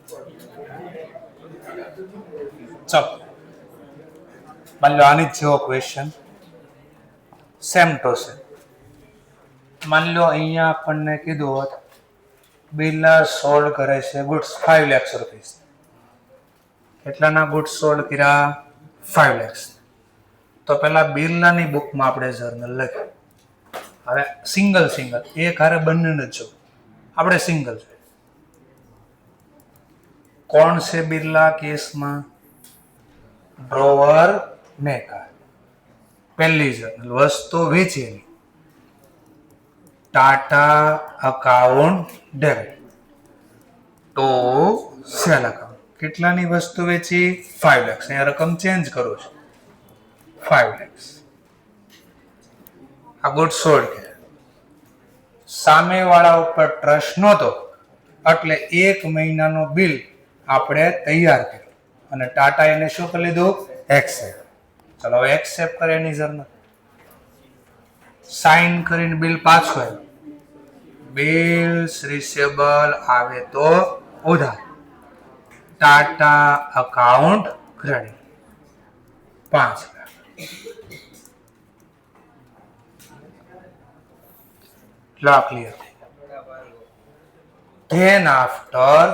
ચલો માની લો આની જ જેવો ક્વેશ્ચન સેમ ટુ સેમ. માની લો અહીંયા આપણને કીધું હોત બિલ સોલ્વ કરે છે ગુડ્સ 5 લાખ રૂપિયા. કેટલાના ગુડ્સ સોલ્વ કર્યા? 5 લાખ. તો પેલા બિરલાની બુકમાં આપણે જર્નલ લખ્યું. હવે સિંગલ એક હારે બંનેને જો આપણે સિંગલ જોઈએ. કોણ છે બિરલા કેસમાં? Drawer maker. પહેલી જર્નલ વસ્તુ વેચેલી Tata account debit to sale account. કેટલાની વસ્તુ વેચી? 5 લાખ. અહીંયા રકમ ચેન્જ કરું છું 5 લાખ. આ ગુડ સોલ્ડ કે સામે વાળા ઉપર ટ્રસ્ટ નહોતો એટલે 1 મહિનાનો બિલ આપણે તૈયાર કર્યો અને ટાટા એને શું કરી લીધું? એક્સેપ્ટ. ચલો હવે એક્સેપ્ટ કરે એની જર્નલ સાઇન કરીને બિલ પાછું આવ્યું. બિલ્સ રિસીવેબલ આવે તો ઉધાર ટાટા અકાઉન્ટ ક્રેડિટ 5 લાખ. લો ક્લિયર. ધેન આફ્ટર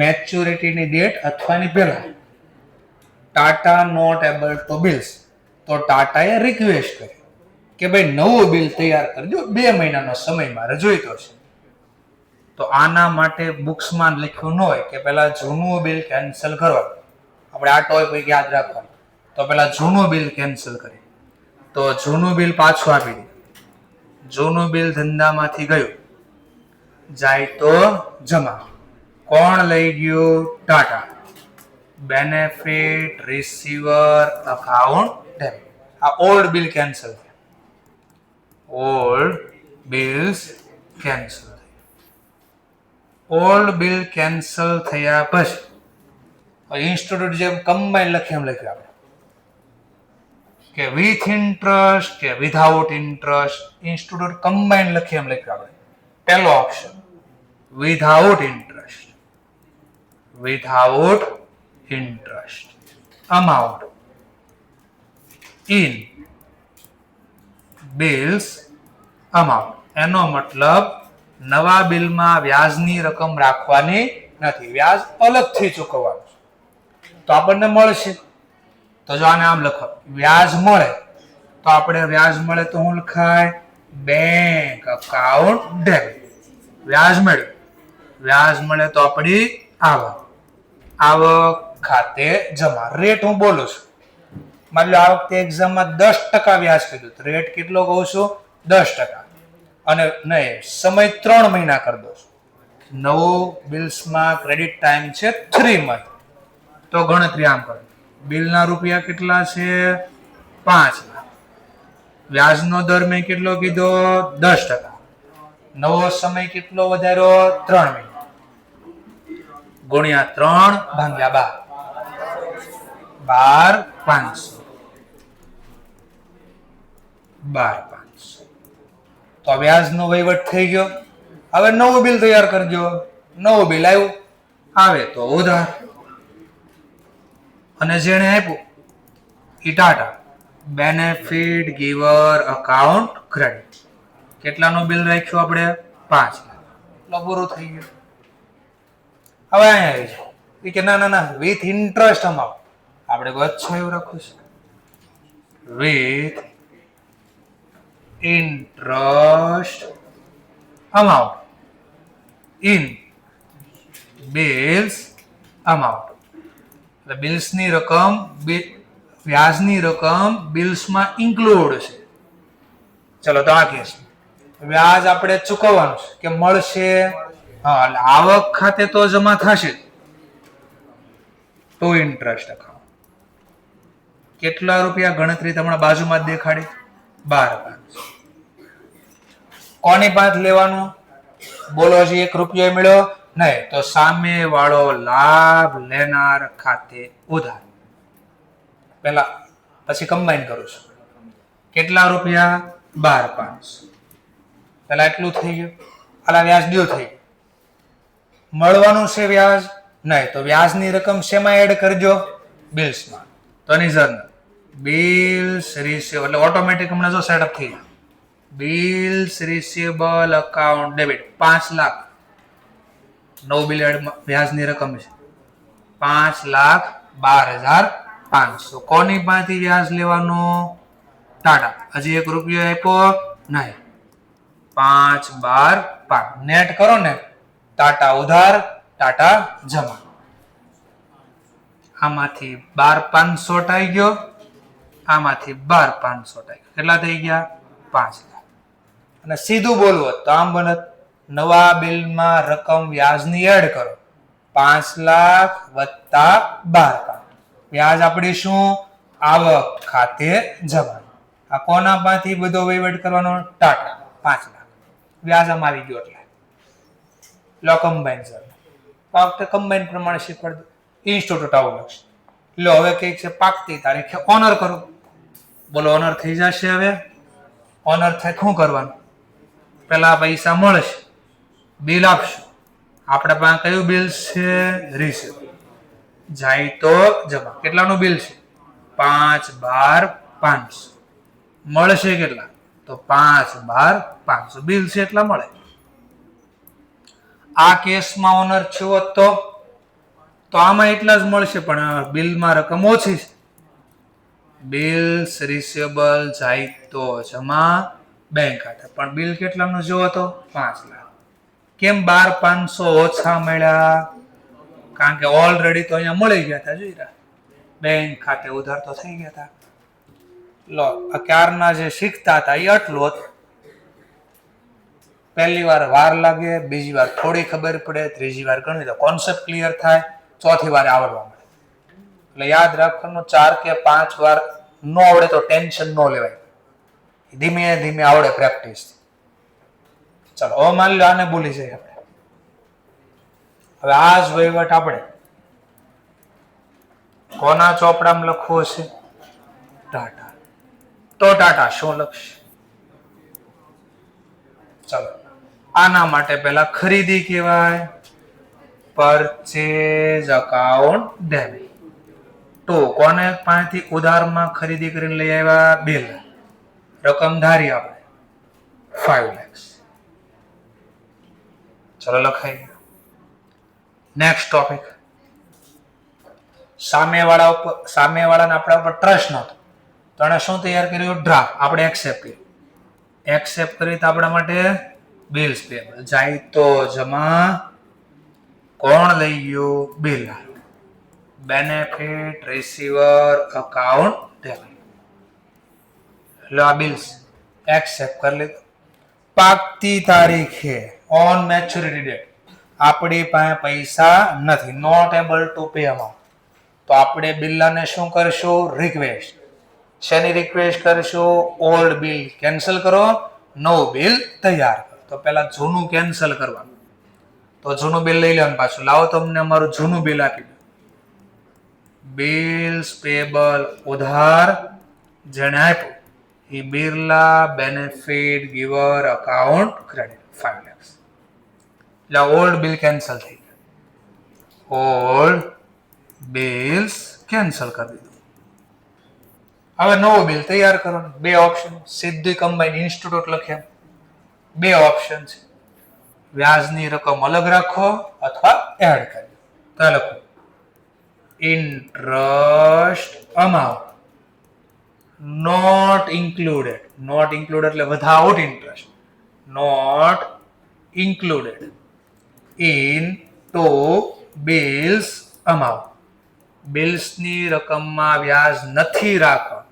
મેચ્યોરિટીની ડેટ અથવાની પહેલા Tata not able to bills. તો ટાટાએ રિક્વેસ્ટ કરી કે ભાઈ નવું બિલ તૈયાર કરજો, 2 મહિનાનો સમય મારે જોઈતો છે. તો આના માટે બુક્સમાં લખ્યું ન હોય કે પેલા જૂનું બિલ કેન્સલ કરવાનું. આપણે આ ટોપિક યાદ રાખવાનું. તો પેલા જૂનું બિલ કેન્સલ કરી તો જૂનું બિલ પાછું આપી દે. જૂનું બિલ ધંધામાંથી ગયું જાય તો જમા. કોણ લઈ ગયું? Tata. Benefit receiver account debit. આ ઓલ્ડ બિલ કેન્સલ થયા. Old bills cancel. Old bill cancel થયા પછી ઇન્સ્ટિટ્યુટ જેમ કમ્બાઈન લખી એમ લખ્યું આપણે કે વિથ ઇન્ટરેસ્ટ કે વિધાઉટ ઇન્ટરેસ્ટ. ઇન્સ્ટિટ્યુટ કમ્બાઈન લખી એમ લખ્યું આપણે. પહેલો option without interest. Without interest. Amount in bills amount. એનો મતલબ નવા બિલમાં વ્યાજની રકમ રાખવાની નથી, વ્યાજ અલગથી ચૂકવવાનું. તો આપણને મળશે તો જો આને આમ લખો વ્યાજ મળે તો આપણે વ્યાજ મળે તો શું લખાય? Bank account debit. વ્યાજ મળ્યું. વ્યાજ મળે તો આપણી આવક. આવક ખાતે જમા. રેટ હું બોલું છું. માની લો આ વખતે એક્ઝામમાં 10% વ્યાજ કીધું. રેટ કેટલો કહું છું? 10%. અને નહીં સમય 3 મહિના કરી દો. નવું બિલ્સમાં ક્રેડિટ ટાઈમ છે 3 મંથ. તો ગણતરી આમ કરો. બિલના રૂપિયા કેટલા છે? 5 લાખ. વ્યાજનો દર મેં કેટલો કીધો? 10%. નવો સમય કેટલો વધાર્યો? 3 મહિના. ગુણ્યા 3 ભાગ્યા 12. 12,500. તો વ્યાજનો વહીવટ થઈ ગયો. હવે નવું બિલ તૈયાર કરજો. નવું બિલ આવ્યું આવે તો ઉધાર. અને જેણે આપ્યું એ Tata. Benefit giver account credit. કેટલાનું બિલ રાખ્યું આપણે? 5 લાખ. એટલે પૂરું થઈ ગયું. હવે અહીંયા આવી જાય એ કે ના વિથ ઇન્ટરેસ્ટ અમાઉન્ટ. આપણે અચ્છા એવું રાખવું છે. With interest amount in bills amount. એટલે બિલ્સની રકમ વ્યાજની રકમ બિલ્સમાં ઇન્ક્લુડ છે. ચલો તો આ કેસ વ્યાજ આપણે ચૂકવવાનું છે કે મળશે? હા, એટલે આવક ખાતે તો જમા થશે તો ઇન્ટરેસ્ટ અકાઉન્ટ. કેટલા રૂપિયા ગણતરી તમને બાજુમાં જ દેખાડી? 12,500. કોની પાસે લેવાનું? બોલો હજી 1 રૂપિયો મળ્યો નહીં તો સામે વાળો લાભ લેનાર ખાતે ઉધાર. પેલા પછી કમ્બાઈન કરું છું. કેટલા રૂપિયા? 12,500. પેલા એટલું થઈ ગયું. આલા વ્યાજ દો થઈ ગયું. મળવાનું છે વ્યાજ નહીં, તો વ્યાજની રકમ શેમાં એડ કરજો? બિલ્સમાં. તો એની જર્નલ બિલ્સ રિસીવેબલ એટલે ઓટોમેટિક હમણાં જો સેટઅપ થઈ જાય. Bills receivable account debit 5 lakh. નવું બિલ એડ વ્યાજની રકમ છે 5,12,500. કોની પાસેથી વ્યાજ લેવાનું? ટાટા. હજી 1 રૂપિયો આપ્યો નહીં. 5,12,500 નેટ કરો ને, ટાટા ઉધાર, ટાટા જમા. આમાંથી 12,500 આવી ગયો, આમાંથી 12,500 આવી ગયો. કેટલા થઈ ગયા? 5 લાખ. અને સીધું બોલવું તો આમ બને, નવા બિલમાં રકમ વ્યાજની એડ કરો 5 લાખ વત્તા 12,500. વ્યાજ આપણી શું? આવક ખાતે જમા. આ કોના પાસેથી બધો વહીવટ કરવાનો? ટાટા. 5 લાખ વ્યાજ આમ આવી ગયો. એટલે લો કમ્બાઈન સર વખતે કમ્બાઈન પ્રમાણે શીખવાડ દો. ઇન્સ્ટિટ્યૂટ આવું લખશે. લો હવે કઈક છે પાકતી તારીખે ઓનર કરો. બોલો ઓનર થઈ જશે. હવે ઓનર થાય શું કરવાનું? પેલા પૈસા મળશે, બિલ આપશું. આપણે પાસે કયું બિલ છે? રિસીવ. જાય તો જમા. કેટલાનું બિલ છે? 5,12,500. મળશે કેટલા? તો 5,12,500 બિલ છે એટલા મળે. આ કેસમાં ઓનર છો તો આમાં એટલા જ મળશે, પણ બિલમાં રકમ ઓછી છે. બિલ્સ રિસીવેબલ જાય તો જમા બેંક ખાતે. પણ બિલ કેટલાનું જોવો તો 5 લાખ. કેમ 12,500 ઓછા મળ્યા? કારણ કે ઓલરેડી તો અહીંયા મળી ગયા હતા. જોઈ રહ્યા, બેંક ખાતે ઉધાર તો થઈ ગયા હતા. લો ક્યારના જે શીખતા હતા એ આટલું હતું. પહેલી વાર વાર લાગે, બીજી વાર થોડી ખબર પડે, ત્રીજી વાર ઘણી તો કોન્સેપ્ટ ક્લિયર થાય, ચોથી વાર આવડવા મળે. એટલે યાદ રાખવાનું 4 કે 5 વાર ન આવડે તો ટેન્શન ન લેવાય. ધીમે ધીમે આવડે પ્રેક્ટિસ. ચલો હવે માની લો આને ભૂલી જઈએ આપણે. હવે આ જ વહીવટ આપણે કોના ચોપડામાં લખવો છે? ટાટા. તો ટાટા શું લખશે? ચલો આના માટે પહેલા ખરીદી કહેવાય, પરચેઝ અકાઉન્ટ ડેબિટ. તો કોને પાસેથી ઉધારમાં ખરીદી કરીને લઈ આવ્યા? 2 લાખ. રકમ ધારી આપણે 5 lakhs. ચલો લખાઈ ગયો. Next topic. સામેવાળાને આપણા ઉપર ટ્રસ્ટ નહોતો તો એને શું તૈયાર કર્યું? ડ્રાફ્ટ. આપણે એક્સેપ્ટ કર્યું. એક્સેપ્ટ કરી તો આપણા માટે બિલ્સ પેબલ. જાય તો જમા. કોણ લઈ ગયું? 2 lakh. Benefit receiver account debit. એટલે આ બિલ્સ એક્સેપ્ટ કરી લીધું. પાકતી તારીખે ઓન મેચ્યોરિટી ડેટ આપણી પાસે પૈસા નથી, not able to pay amount. તો આપણે બિલ્લાને શું કરશું? રિક્વેસ્ટ. શેની રિક્વેસ્ટ કરશું? ઓલ્ડ બિલ કેન્સલ કરો, નવું બિલ તૈયાર કરો. તો પહેલા જૂનું કેન્સલ કરવાનું. તો જૂનું બિલ લઈ લેવાનું પાછું. લાવો તમને અમારું જૂનું બિલ આપી દો. બિલ્સ પેબલ ઉધાર જેને આપ્યું એ Birla benefit giver account credit 5 lakhs. એટલે ઓલ્ડ બિલ કેન્સલ થઈ ગયા. ઓલ્ડ બિલ્સ કેન્સલ કરી દીધું. હવે નવું બિલ તૈયાર કરવાનું. 2 ઓપ્શન. સીધી કમ્બાઈન ઇન્સ્ટિટ્યૂટ લખ્યા. 2 ઓપ્શન છે. વ્યાજની રકમ અલગ રાખો અથવા એડ કરી. તો લખો interest amount not included. Not included એટલે without interest. Not included into bills amount. બિલ્સની રકમમાં વ્યાજ નથી રાખવા,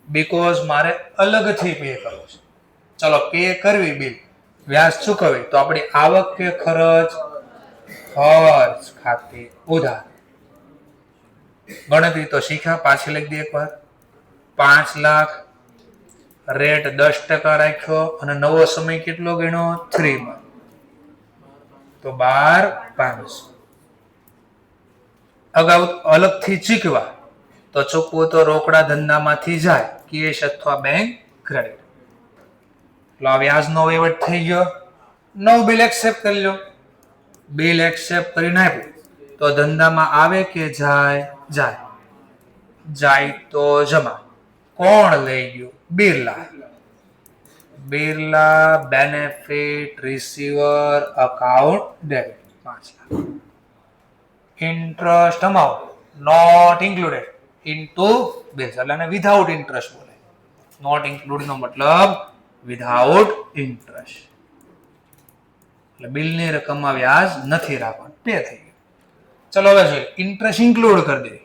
બીકોઝ મારે અલગથી પે કરવો છે. ચલો પે કરવી બિલ, વ્યાજ ચૂકવવી, તો આપણી આવક કે ખર્ચ? ખર્ચ ખાતે ઉધાર. ગણતરી તો શીખ્યા, પાછી લખી દે એકવાર. 5 લાખ. રેટ 10% રાખ્યો અને નવો સમય કેટલો ગણ્યો? 3 month. તો 12,500. અગાઉ અલગથી ચૂકવા તો ચૂકવું તો રોકડા ધંધામાંથી જાય, કેશ અથવા બેંક ક્રેડિટ. એટલે વ્યાજનો વહીવટ થઈ ગયો. નવું બિલ એક્સેપ્ટ કરી લો. બિલ એક્સેપ્ટ કરીને આપ્યું તો ધંધામાં આવે કે જાય? જાય. જાય તો જમા. કોણ લઈ ગયું? Birla. Birla benefit receiver account debit 5 lakh. Interest amount not included into bills એટલે વિધાઉટ ઇન્ટરેસ્ટ બોલે. નોટ ઇન્ક્લુડ નો મતલબ વિધાઉટ ઇન્ટરેસ્ટ. એટલે બિલની રકમમાં વ્યાજ નથી રાખવાનું. પે થઈ ગયું. ચલો હવે જોઈએ ઇન્ટરેસ્ટ ઇન્ક્લુડ કરી દઈએ.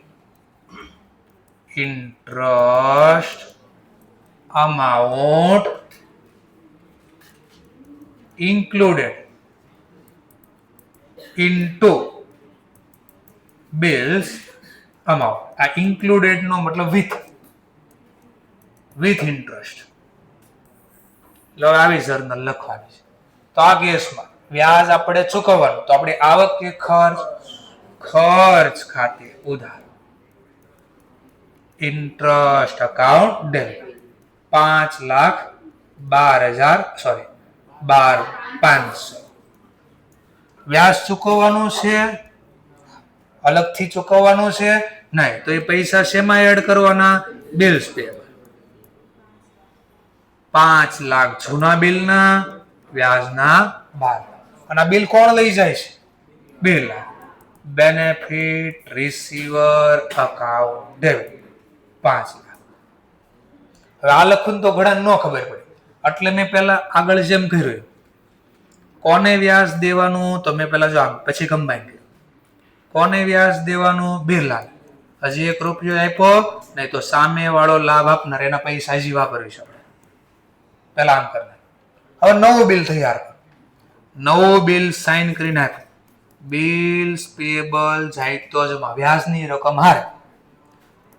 Interest amount included into bills amount. આ included નો મતલબ with interest. લો આવી જર્નલ લખવાની છે. તો આ કેસમાં વ્યાજ આપણે ચૂકવવાનું. તો આપણે આવક કે ખર્ચ? ખર્ચ ખાતે ઉધાર. Interest account debit 5,12,500. વ્યાજ ચૂકવવાનું છે? અલગથી ચૂકવવાનું છે? નહીં. તો એ પૈસા શેમાં એડ કરવાના? Bills payable. 5 લાખ જૂના બિલના, વ્યાજના 12. અને આ બિલ કોણ લઈ જાય છે? Birla. Benefit receiver account debit 5 lakh. હવે આ લખું તો ઘણા ન ખબર પડે એટલે મેં પહેલા આગળ જેમ કર્યું કોને વ્યાજ દેવાનું તો મેં પહેલા જો આમ પછી કમ્બાઈન કર્યું. કોને વ્યાજ દેવાનું? બિરલા. હજી 1 રૂપિયો આપ્યો નહીં તો સામે વાળો લાભ આપનાર એના પૈસા હજી વાપરવી શકે. પહેલા આમ કરનાર. હવે નવું બિલ તૈયાર કર. નવું બિલ સાઇન કરી નાખ. બિલ્સ પેબલ જાય તો જમા. વ્યાજની રકમ હારે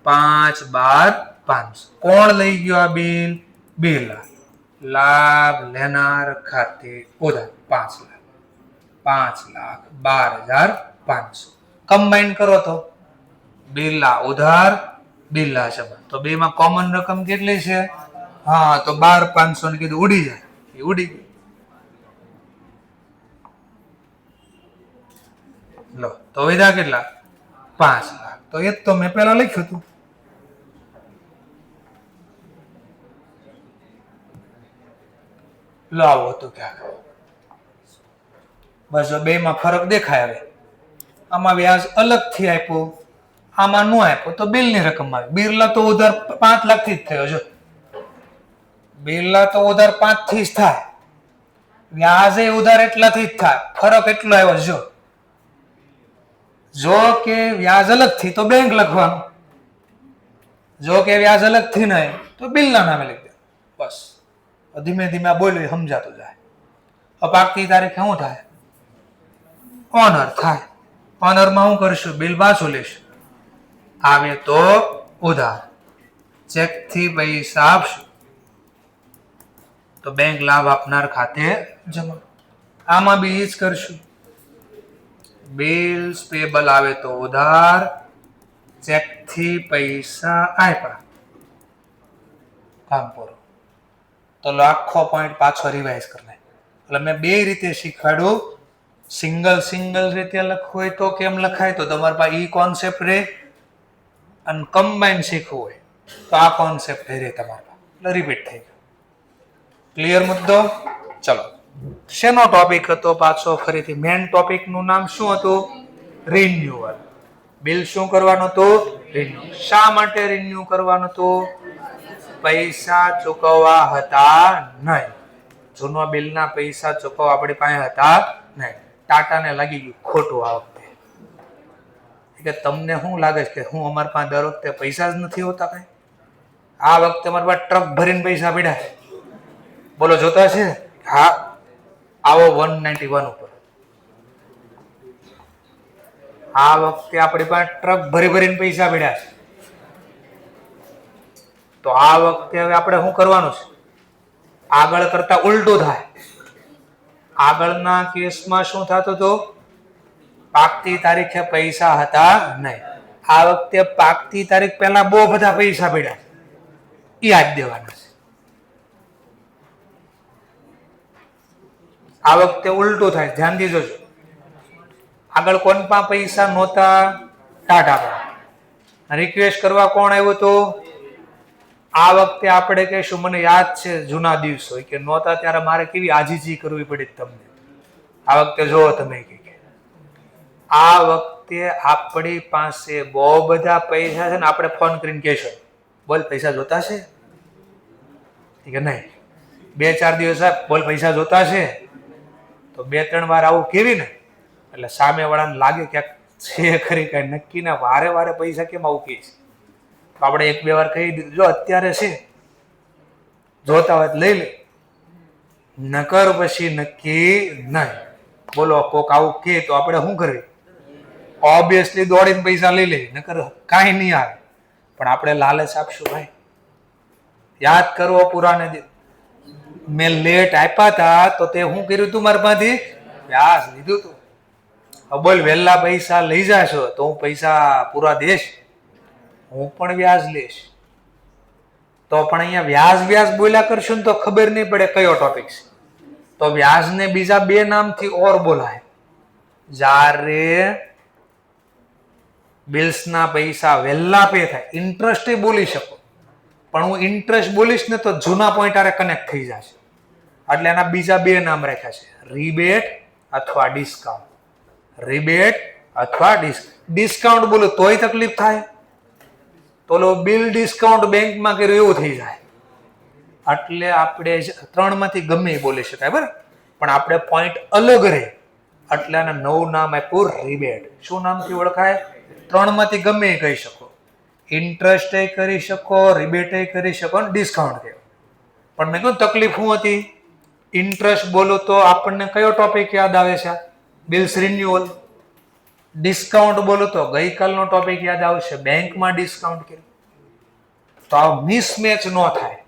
5,12,500. કોણ લઈ ગયો આ બિલ? બિરલા. લાભ લેનાર ખાતે ઉધાર 5 લાખ. 5,12,500. કમ્બાઈન કરો તો બિરલા ઉધાર, બિરલા જમા. તો બે માં કોમન રકમ કેટલી છે? હા તો 12,500 ને કીધું ઉડી જાય. એ ઉડી ગઈ. લો તો વધ્યા કેટલા? 5 લાખ. તો એ તો મેં પહેલા લખ્યું હતું. લો આવું હતું ક્યાંક. બસ બે માં ફરક દેખાય. હવે આમાં વ્યાજ અલગથી આપ્યું, આમાં નો આપ્યો તો બિલની રકમ આવી. બિરલા તો ઉધાર 5 લાખ થી જ થયો. જો બિરલા તો ઉધાર 5 થી જ થાય, વ્યાજે ઉધાર એટલાથી જ થાય. ફરક એટલો આવ્યો. જો કે વ્યાજ અલગથી તો બેંક લખવાનું, જો કે વ્યાજ અલગથી નહીં તો બિલના નામે લખી દે. બસ ધીમે ધીમે બોલ્યું સમજાતું જાય. અપાકતી તારીખે શું થાય? ઓનર થાય. ઓનરમાં શું કરશું? બિલ પાછું લેશું. આવે તો ઉધાર. ચેકથી પૈસા આપશું તો બેંક લાભ આપનાર ખાતે જમા. આમાં બી જ કરશું. બિલ્સ પેબલ આવે તો ઉધાર, ચેકથી પૈસા આપ્યા, કામ પૂરું. તો આખો પોઈન્ટ પાછો રિવાઇઝ કરી લે. એટલે મેં બે રીતે શીખવાડું. સિંગલ રીતે લખવું હોય તો કેમ લખાય તો તમારા પાસે ઈ કોન્સેપ્ટ રહે, અને કમ્બાઈન શીખવું હોય તો આ કોન્સેપ્ટ રહે તમારા પાસે. એટલે રિપીટ થઈ ગયો. ક્લિયર મુદ્દો? ચલો શેનો ટોપિક હતો પાછો ફરીથી? મેન ટોપિક નું નામ શું હતું? રિન્યુઅલ. બિલ શું કરવાનું હતું? રિન્યુ. શા માટે રિન્યુ કરવાનું હતું? પૈસા ચૂકવવા હતા નહીં. જૂનો બિલના પૈસા ચૂકવવા આપણી પાસે હતા નહીં. ટાટાને લાગી ગયું ખોટું આ વખતે. કે તમને શું લાગે છે કે હું અમારી પાસે દર વખતે પૈસા જ નથી હોતા કઈ? આ વખતે અમારી પાસે ટ્રક ભરીને પૈસા પડ્યા છે. બોલો જોતા છે? હા આવો 191 ઉપર. આ વખતે આપણી પાસે ટ્રક ભરીને પૈસા પડ્યા છે. તો આ વખતે હવે આપણે શું કરવાનું છે? આગળ કરતા ઉલટું થાય. આગળના કેસમાં શું થતું હતું? પાકતી તારીખે પૈસા હતા નહીં. આ વખતે પાકતી તારીખ પહેલા બહુ બધા પૈસા પડ્યા છે. એ યાદ દેવાના છે. આ વખતે ઉલટું થાય. ધ્યાનથી જોજો. આગળ કોણ પાસે પૈસા નહોતા? ટાટા પાસે. રિક્વેસ્ટ કરવા કોણ આવ્યું હતું? આ વખતે આપણે કહીશું મને યાદ છે જૂના દિવસો કે નહોતા ત્યારે મારે કેવી આજીજી કરવી પડી તમને. આ વખતે જો તમે આ વખતે આપણી પાસે બહુ બધા પૈસા છે ને આપણે ફોન કરીને કહેશું બોલ પૈસા જોતા છે કે નહીં? 2-4 દિવસ બોલ પૈસા જોતા છે તો 2-3 વાર આવું કેવી ને એટલે સામે વાળાને લાગે કે છે ખરી કઈ નક્કી ના વારે વારે પૈસા કેમ આવું કહીશ? તો આપણે 1-2 વાર કહી દીધું જો અત્યારે છે જોતા હોય લઈ લે, નકર પછી નક્કી નહીં. બોલો કોક આવું કે તો આપણે શું કરવી? ઓબ્વિયસલી દોડીને પૈસા લઈ લે, નકર કાંઈ નહીં આવે. પણ આપણે લાલચ આપશું ભાઈ. યાદ કરવો પુરાને મેં લેટ આપ્યા હતા તો તે શું કર્યું તું મારા પાસેથી? વ્યાજ લીધું તું. બોલ વહેલા પૈસા લઈ જાશો તો હું પૈસા પૂરા દેશ, હું પણ વ્યાજ લઈશ. તો પણ અહીંયા વ્યાજ બોલ્યા કરશું ને તો ખબર નહીં પડે કયો ટોપિક છે. તો વ્યાજને બીજા 2 નામથી ઓર બોલાય. જ્યારે બિલ્સના પૈસા વહેલા પે થાય, ઇન્ટરેસ્ટ બોલી શકો પણ હું ઇન્ટરેસ્ટ બોલીશ ને તો જૂના પોઈન્ટ આરે કનેક્ટ થઈ જશે. એટલે એના બીજા 2 નામ રાખ્યા છે, રિબેટ અથવા ડિસ્કાઉન્ટ. રિબેટ અથવા ડિસ્કાઉન્ટ બોલો તોય તકલીફ થાય, તો બિલ ડિસ્કાઉન્ટ બેંકમાં કર્યું એવું થઈ જાય. એટલે આપણે 3 માંથી ગમે એ બોલી શકાય બરાબર, પણ આપણે પોઈન્ટ અલગ રહે એટલે આને નવું નામ આપ્યું રિબેટ. શું નામથી ઓળખાય? 3 માંથી ગમે એ કહી શકો, ઇન્ટરેસ્ટ કરી શકો, રિબેટ કરી શકો અને ડિસ્કાઉન્ટ કહ્યું. પણ મેં કહ્યું તકલીફ શું હતી? ઇન્ટરેસ્ટ બોલો તો આપણને કયો ટોપિક યાદ આવે છે? Bills renewal. ડિસ્કાઉન્ટ બોલો તો ગઈકાલનો ટોપિક યાદ આવશે, બેંકમાં ડિસ્કાઉન્ટ કર્યું. તો આ મિસમેચ ન થાય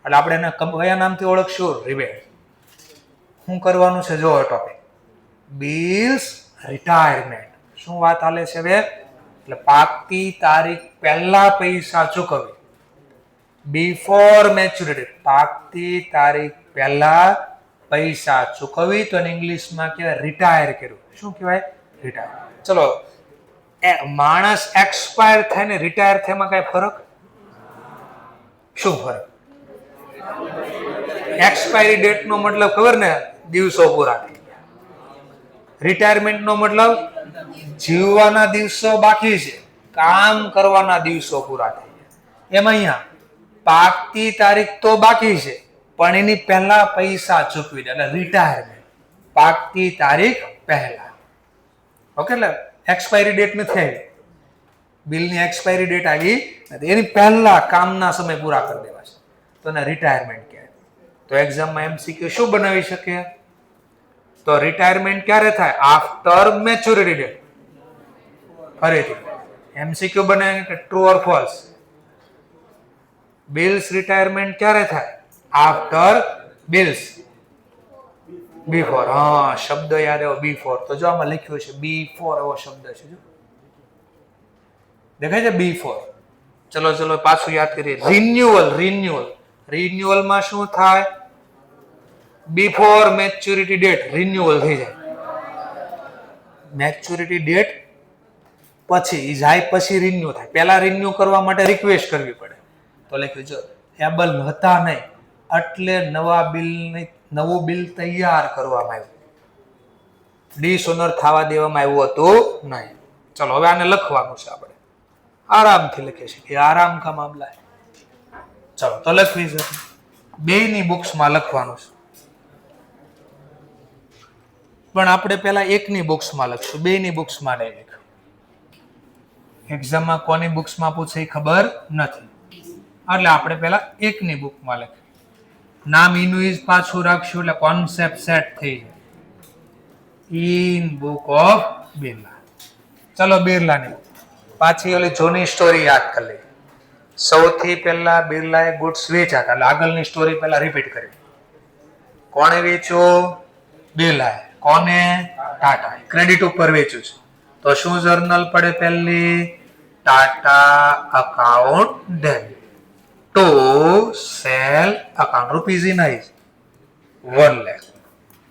એટલે આપણે એને કયા નામથી ઓળખશું? રિબેટ. શું કરવાનું છે જો ટોપિક? Bills retirement. શું વાત હાલે છે હવે? એટલે પાકતી તારીખ પહેલા પૈસા ચૂકવવી. બિફોર મેચ્યુરિટી, પાકતી તારીખ પહેલા પૈસા ચૂકવવી તો ઇંગ્લિશમાં કહેવાય રિટાયર કર્યું. શું કહેવાય? રિટાયર. ચલો માણસ એક્સપાયર થાય ને રિટાયર થયામાં કઈ ફરક? શું ફરક? એક્સપાયરી ડેટ નો મતલબ ખબર ને? દિવસો પૂરા થઈ ગયા. રિટાયરમેન્ટ નો મતલબ જીવવાના દિવસો બાકી છે, કામ કરવાના દિવસો પૂરા થઈ ગયા. એમાં અહીંયા પાકતી તારીખ તો બાકી છે પણ એની પહેલા પૈસા ચૂકવી દે એટલે રિટાયરમેન્ટ. પાકતી તારીખ પહેલા. ઓકે, એટલે એક્સપાયરી ડેટ નથી આવી, બિલની એક્સપાયરી ડેટ આવી નથી, એની પહેલા કામના સમય પૂરા કરી દેવા છે તો એને રિટાયરમેન્ટ કહેવાય. તો એક્ઝામમાં એમસીક્યુ શું બનાવી શકીએ? તો રિટાયરમેન્ટ ક્યારે થાય? After maturity date. ફરીથી એમસીક્યુ બનાવે કે true or false? Bills retirement ક્યારે થાય? After bills before. હા, શબ્દ યાદ આવ્યો બિફોર. તો જો આમાં લખ્યું છે બિફોર, એવો શબ્દ છે જો દેખાય છે બિફોર. ચલો ચલો પાછું યાદ કરીએ. રિન્યુઅલ. રિન્યુઅલમાં શું થાય? બિફોર મેચ્યોરિટી ડેટ રિન્યુઅલ થઈ જાય. મેચ્યોરિટી ડેટ પછી જાય પછી રિન્યુ થાય. પહેલા રિન્યુ કરવા માટે રિક્વેસ્ટ કરવી પડે. તો લખ્યું જો એબલ હતા નહીં એટલે નવું બિલ તૈયાર કરવામાં આવ્યું, ડિસઓનર થવા દેવામાં આવ્યું હતું નહીં. ચલો હવે આને લખવાનું છે આપણે, આરામથી લખીએ છીએ, આરામ કા મામલા. ચલો તો લખવી છે, 2ની બુક્સમાં લખવાનું છે પણ આપણે પહેલા 1ની બુક્સમાં લખશું, 2ની બુક્સમાં નહીં લખ્યું. એક્ઝામમાં કોની બુક્સમાં પૂછે ખબર નથી એટલે આપણે પહેલા 1ની બુકમાં લખીએ. નામ ઇનું ઇઝ પાછું રાખશું એટલે કોન્સેપ્ટ સેટ થઈ જાય. In book of Birla. ચલો બિરલાની પાછી ઓલી જૂની સ્ટોરી યાદ કરી લઈએ. સૌથી પહેલા બિરલાએ ગુડ્સ વેચ્યા હતા એટલે આગળની સ્ટોરી પહેલા રિપીટ કરી. કોણે વેચ્યું? બિરલાએ. કોને? ટાટા. ક્રેડિટ ઉપર વેચ્યું છે તો શું જર્નલ પડે? પહેલી Tata account debit to sale account rupees in 1 lakh.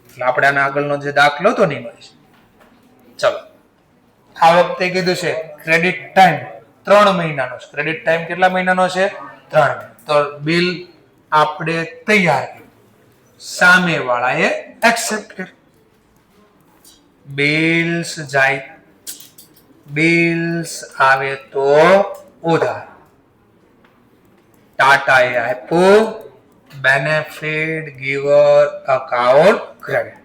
એટલે આપણે આના આગળનો જે દાખલો હતો ને એમાં ચલો, આ વખતે કીધું છે ક્રેડિટ ટાઈમ 3 મહિનાનો છે. ક્રેડિટ ટાઈમ કેટલા મહિનાનો છે? 3 મહિના. તો બિલ આપણે તૈયાર કર્યું, સામે વાળાએ એક્સેપ્ટ કર્યું. બિલ્સ જાય, બિલ્સ આવે તો ઉધાર. ટાટાએ આપ્યું, બેનિફિટ ગિવર અકાઉન્ટ ક્રેડિટ.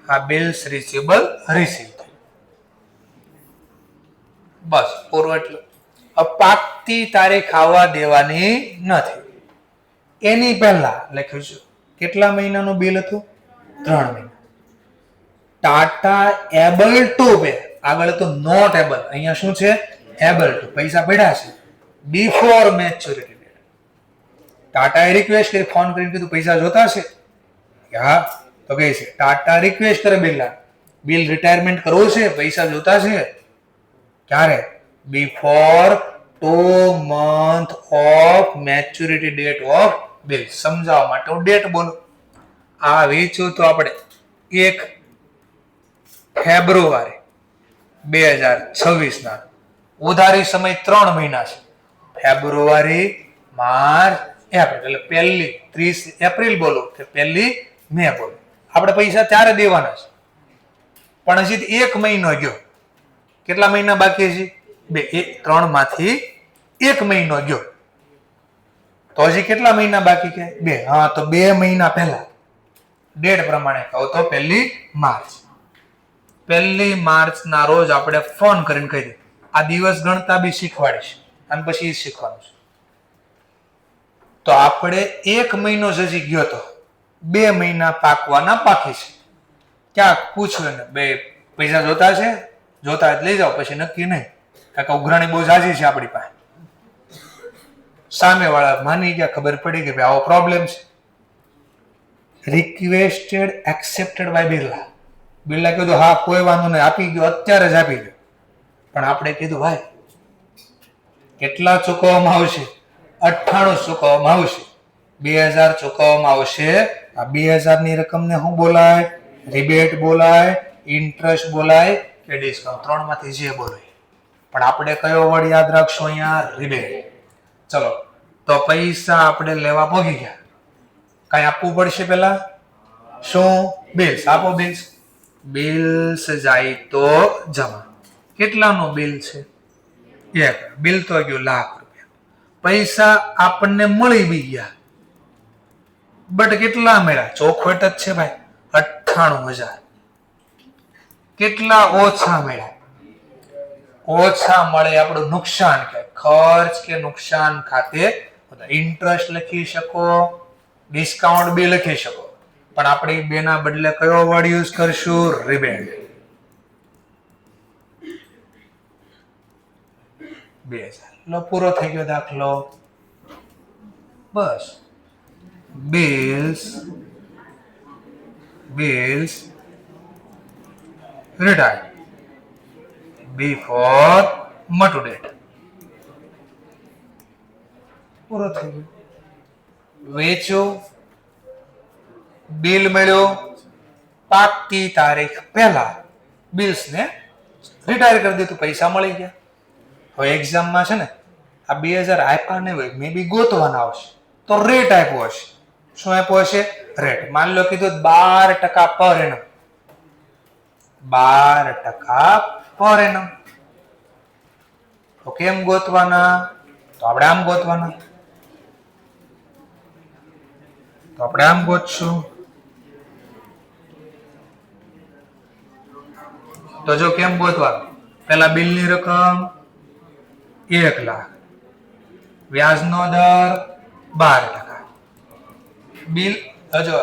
આ બિલ્સ રિસીવેબલ રિસીવ થઈ. બસ પૂરું. એટલું. પાકતી તારીખ આવવા દેવાની નથી. એની પહેલા લખ્યું છે કેટલા મહિનાનું બિલ હતું? 3 મહિના. ટાટા એબલ ટુ પે, આગળ તો નોટ એબલ, અહીંયા શું છે? Able to. પૈસા પડ્યા છે બિફોર મેચ્યોરિટી ડેટ. ટાટાએ રિક્વેસ્ટ કરી, ફોન કરીને કીધું પૈસા જોતા છે? હા. તો કહે છે ટાટા રિક્વેસ્ટ કરે બિલ રિટાયરમેન્ટ કરવું છે, પૈસા જોતા છે. ક્યારે? Before 2 month of maturity date of bill. સમજાવવા માટે હું ડેટ બોલું. આ વેચ્યું તો આપણે 1 ફેબ્રુઆરી 2026 ના. ઉધારી સમય 3 મહિના છે. ફેબ્રુઆરી, માર્ચ, એપ્રિલ. એટલે 30 એપ્રિલ બોલો કે 1 મે બોલો. આપણે પૈસા ત્યારે દેવાના છે, પણ હજી 1 મહિનો ગયો. કેટલા મહિના બાકી છે? 3 માંથી 1 મહિનો ગયો, તો હજી કેટલા મહિના બાકી કે? 2. હા, તો 2 મહિના પહેલા ડેટ પ્રમાણે કહો તો 1 માર્ચ. 1 માર્ચ ના રોજ આપણે ફોન કરીને કહી દઈએ. આ દિવસ ગણતા બી શીખવાડીશ અને પછી શીખવાનું છે. તો આપણે 1 મહિનો જ હજી ગયો તો 2 મહિના પાકવાના બાકી છે. ક્યાંક પૂછ્યું ને, બે પૈસા જોતા છે? જોતા જ લઈ જાઓ, પછી નક્કી નહીં. કારણ કે ઉઘરાણી બહુ ઝાઝી છે આપણી પાસે. સામે વાળા માની ગયા, ખબર પડી કે ભાઈ આવો પ્રોબ્લેમ છે. Requested accepted by Birla. Birla કીધું હા કોઈ વાંધો નહીં, આપી ગયો, અત્યારે જ આપી ગયો. પણ આપણે કીધું ભાઈ કેટલા ચૂકવવામાં આવશે? 98 ચૂકવવામાં આવશે. 2000 ચૂકવવામાં આવશે. આ 2000 ની રકમને શું બોલાય? રિબેટ બોલાય, ઇન્ટરેસ્ટ બોલાય કે ડિસ્કાઉન્ટ? 3 માંથી જે બોલાય. પણ આપણે કયો વર્ડ યાદ રાખશો અહીંયા? રિબેટ. ચલો, તો પૈસા આપણે લેવા પહોંચી ગયા. કઈ આપવું પડશે પેલા? શું? બિલ્સ. આપો બિલ્સ. બિલ્સ જાય તો જમા. કેટલાનું બિલ છે? 1. બિલ તો ગયું ₹1,00,000. પૈસા આપણને મળી બી ગયા, બટ કેટલા મળ્યા? ચોખવટ જ છે ભાઈ, 98,000. કેટલા ઓછા મળ્યા? ઓછા મળે આપણું નુકસાન કે ખર્ચ કે નુકસાન ખાતે ઇન્ટરેસ્ટ લખી શકો, ડિસ્કાઉન્ટ બી લખી શકો, પણ આપણે બેના બદલે કયો વર્ડ યુઝ કરશું? રિબેટ. 2000. લો, પૂરો થઈ ગયો દાખલો. બસ. Bills retired before maturity date. પૂરો થઈ ગયો. વેચ્યો, બિલ મળ્યો, પાકતી તારીખ પહેલા બિલ્સ ને રિટાયર કરી દીધું, પૈસા મળી ગયા. હવે એક્ઝામમાં છે ને આ 2000 આપ્યા ને હોય, મે બી ગોતવાના આવશે, તો રેટ આપ્યો હશે. શું આપ્યો હશે? રેટ. માન લો કીધું 12% પર એનમ. 12% પર એનમ. તો કેમ ગોતવાના? તો આપણે આમ ગોતવાના. તો આપણે આમ ગોતશું. તો જો કેમ ગોતવાનું? પેલા બિલની રકમ 1,00,000, વ્યાજનો દર 12%. બિલ જો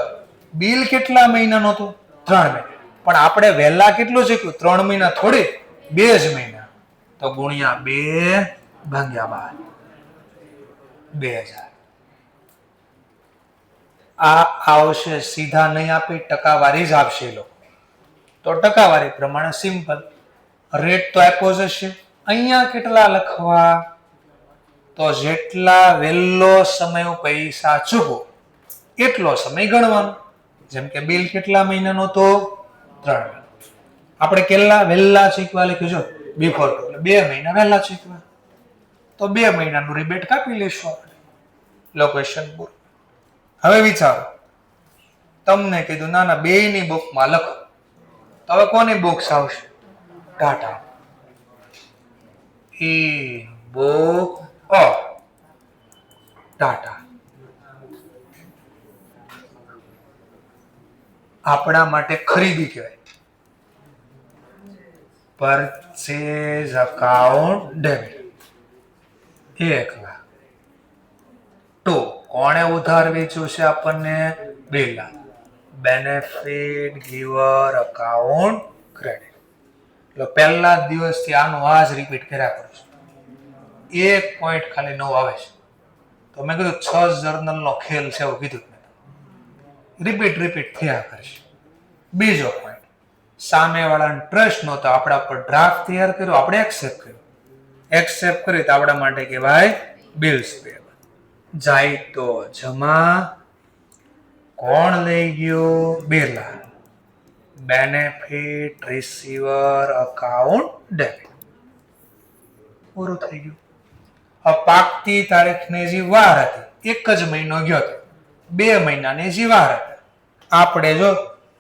બિલ કેટલા મહિનાનું હતું? 3 મહિના. પણ આપણે વહેલા કેટલું શીખ્યું? 3 મહિના થોડી, 2 જ મહિના. તો ગુણ્યા 2 ભાગ્યા 12, 2000. આ આવશે. સીધા નહીં આપે, ટકાવારી જ આપશે એ લોકો. તો ટકાવારી પ્રમાણે સિમ્પલ રેટ તો આપ્યો જ હશે. અહીંયા કેટલા લખવા? તો જેટલા વહેલો સમય પૈસા ચૂકવો એટલો સમય ગણવાનો. જેમ કે બિલ કેટલા મહિનાનો હતો? 3 મહિના. આપણે કેટલા વહેલા ચૂકવા લખ્યું છે બિફોર એટલે 2 મહિના વહેલા ચૂકવા, તો 2 મહિનાનું રિબેટ કાપી લેશું આપણે. લોકેશન પૂરું. હવે વિચારો, તમને કીધું ના ના બેયની બુકમાં લખો, તો હવે કોની બુક્સ આવશે? Tata. E book of Tata. આપણા માટે ખરીદી કહેવાય. Purchase account debit 1 lakh. તો કોણે ઉધાર વેચ્યું છે આપણને? 2 lakh. Benefit giver account credit. એટલે પહેલા દિવસથી આનું આ જ રિપીટ કર્યા કરું છું. એક પોઈન્ટ ખાલી નવો આવે છે, તો મેં કીધું 6 જર્નલનો ખેલ છે એવું કીધું. રિપીટ થયા કરશે. બીજો પોઈન્ટ, સામેવાળાને ટ્રસ્ટ નહોતો, આપણા પર ડ્રાફ્ટ તૈયાર કર્યો, આપણે એક્સેપ્ટ કર્યું. એક્સેપ્ટ કરી તો આપણા માટે કહેવાય બિલ્સ પેયેબલ. જાય તો જમા. કોણ લઈ ગયું? 2 lakh. Benefit receiver account debit. પૂરું થઈ ગયું. હવે પાકતી તારીખની જે વાર હતી, 1 જ મહિનો ગયો હતો, 2 મહિનાની જે વાર હતી, આપણે જો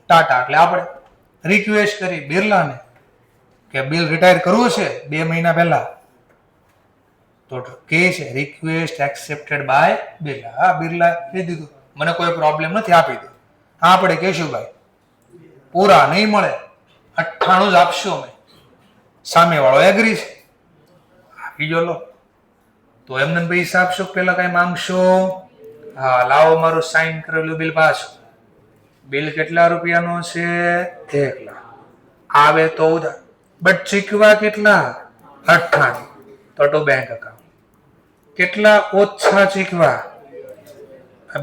ટાટા એટલે આપણે રિક્વેસ્ટ કરી બિરલાને કે બિલ રિટાયર કરવું છે 2 મહિના પહેલા, તો કે છે રિક્વેસ્ટ એક્સેપ્ટેડ બાય બિરલા. હા, બિરલા કહી દીધું મને કોઈ પ્રોબ્લેમ નથી, આપી દો. આપણે કહેશું ભાઈ પૂરા નહીં મળે, 98 જ આપશું અમે. સામેવાળો એગ્રી છે, આપી જો લો. તો એમને પૈસા આપશો પેલા કઈ માંગશો? હા, લાવો મારું સાઇન કરેલું બિલ પાછું. બિલ કેટલા રૂપિયાનો છે? 1 લાખ. આવે તો ઉધાર, બટ ચૂકવા કેટલા? 98. તો બેંક અકાઉન્ટ. કેટલા ઓછા ચૂકવા?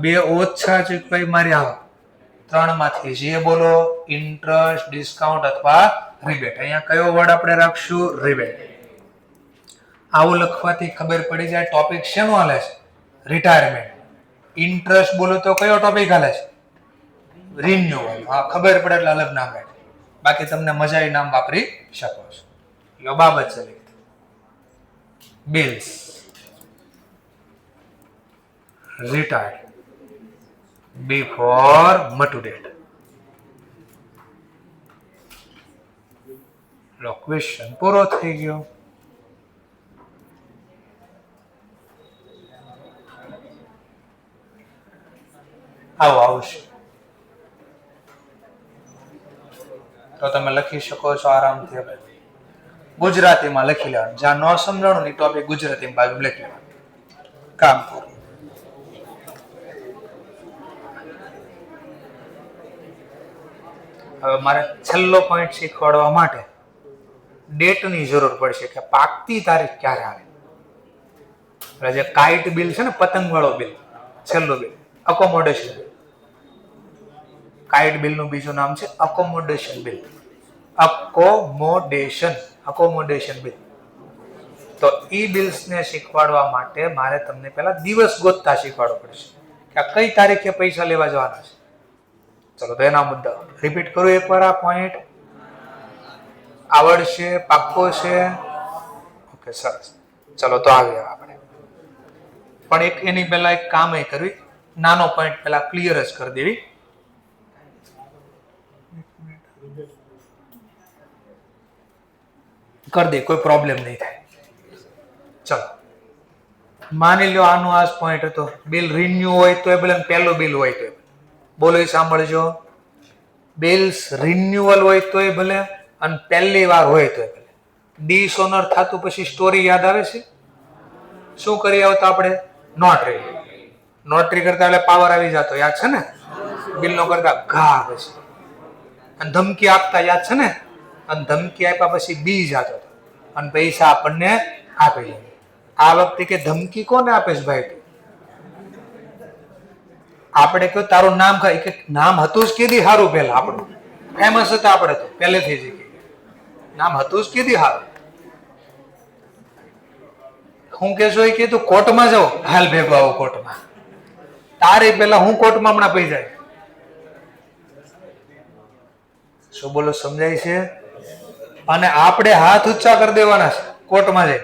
2 ઓછા ચૂકવાય મારી આવો. 3 માંથી જે બોલો, ઇન્ટરેસ્ટ, ડિસ્કાઉન્ટ અથવા રિબેટ. અહીંયા કયો વર્ડ આપણે રાખશું? રિબેટ. આવું લખવાથી ખબર પડી જાય ટોપિક શેનો હાલે છે? રિટાયરમેન્ટ. ઇન્ટરેસ્ટ બોલો તો કયો ટોપિક હાલે છે? રિન્યુઅલ. હા, ખબર પડે એટલે અલગ નામ રાખે, બાકી તમને મજાઈ નામ વાપરી શકો છો. લો બાબત છે bills retired before maturity date. લો ક્વેશ્ચન પૂરો થઈ ગયો. આવો આવશે તો તમે લખી શકો છો આરામથી. હવે ગુજરાતીમાં લખી લેવાનું, જ્યાં ન સમજાણું ને ટોપિક ગુજરાતીમાં બાજુ લખી લેવાનું. કામ કરો. હવે મારે છેલ્લો પોઈન્ટ શીખવાડવા માટે ડેટની જરૂર પડશે કે પાકતી તારીખ ક્યારે આવે. એટલે જે કાઇટ બિલ છે ને, પતંગ વાળો બિલ, છેલ્લો બિલ, અકોમોડેશન બિલ. કાઇટ બિલનું બીજું નામ છે અકોમોડેશન બિલ. Accommodation bill. તો ઈ બિલ્સને શીખવાડવા માટે મારે તમને પહેલા દિવસ ગોતતા શીખવાડવો પડશે કે આ કઈ તારીખે પૈસા લેવા જવાના છે. ચલો તો એના મુદ્દા રિપીટ કરું એકવાર. આ પોઈન્ટ આવડશે? પાક્કો છે? ઓકે, સરસ. ચલો તો આવ્યા આપણે. પણ એક એની પહેલા એક કામ એ કરવી, નાનો પોઈન્ટ પહેલા ક્લિયર જ કરી દેવી. કરી દે, કોઈ પ્રોબ્લેમ નહીં થાય. ચલો માની લો આનો આ પોઈન્ટ હતો, બિલ રિન્યુ હોય તો એ ભલે, પહેલું બિલ હોય તો બોલો, એ સાંભળજો. બિલ્સ રિન્યુઅલ હોય તો એ ભલે, અને પહેલી વાર હોય તો એ ભલે. ડિસઓનર થતું પછી સ્ટોરી યાદ આવે છે? શું કરી આવતા આપણે? નોટરી. નોટરી કરતા એટલે પાવર આવી જતો, યાદ છે ને? બિલ નો કરતા ઘા પછી. અને ધમકી આપતા યાદ છે ને? અને ધમકી આપ્યા પછી બી જતો અને પૈસા આપણને આપી. આ વખતે કે ધમકી કોને આપે છે ભાઈ? આપણે કહ્યું તારું નામ ખાય કે નામ હતું જ કીધી સારું, પેલા આપણું ફેમસ હતા આપણે તો પહેલેથી જ નામ હતું જ કીધી સારું. હું કેશો એ કીધું કોર્ટમાં જાઓ, હાલ ભેગો આવો કોર્ટમાં. તારે પેલા હું કોર્ટમાં હમણાં પૈ જાય. શું બોલો, સમજાય છે? અને આપણે હાથ ઊંચા કરી દેવાના છે કોર્ટમાં જઈ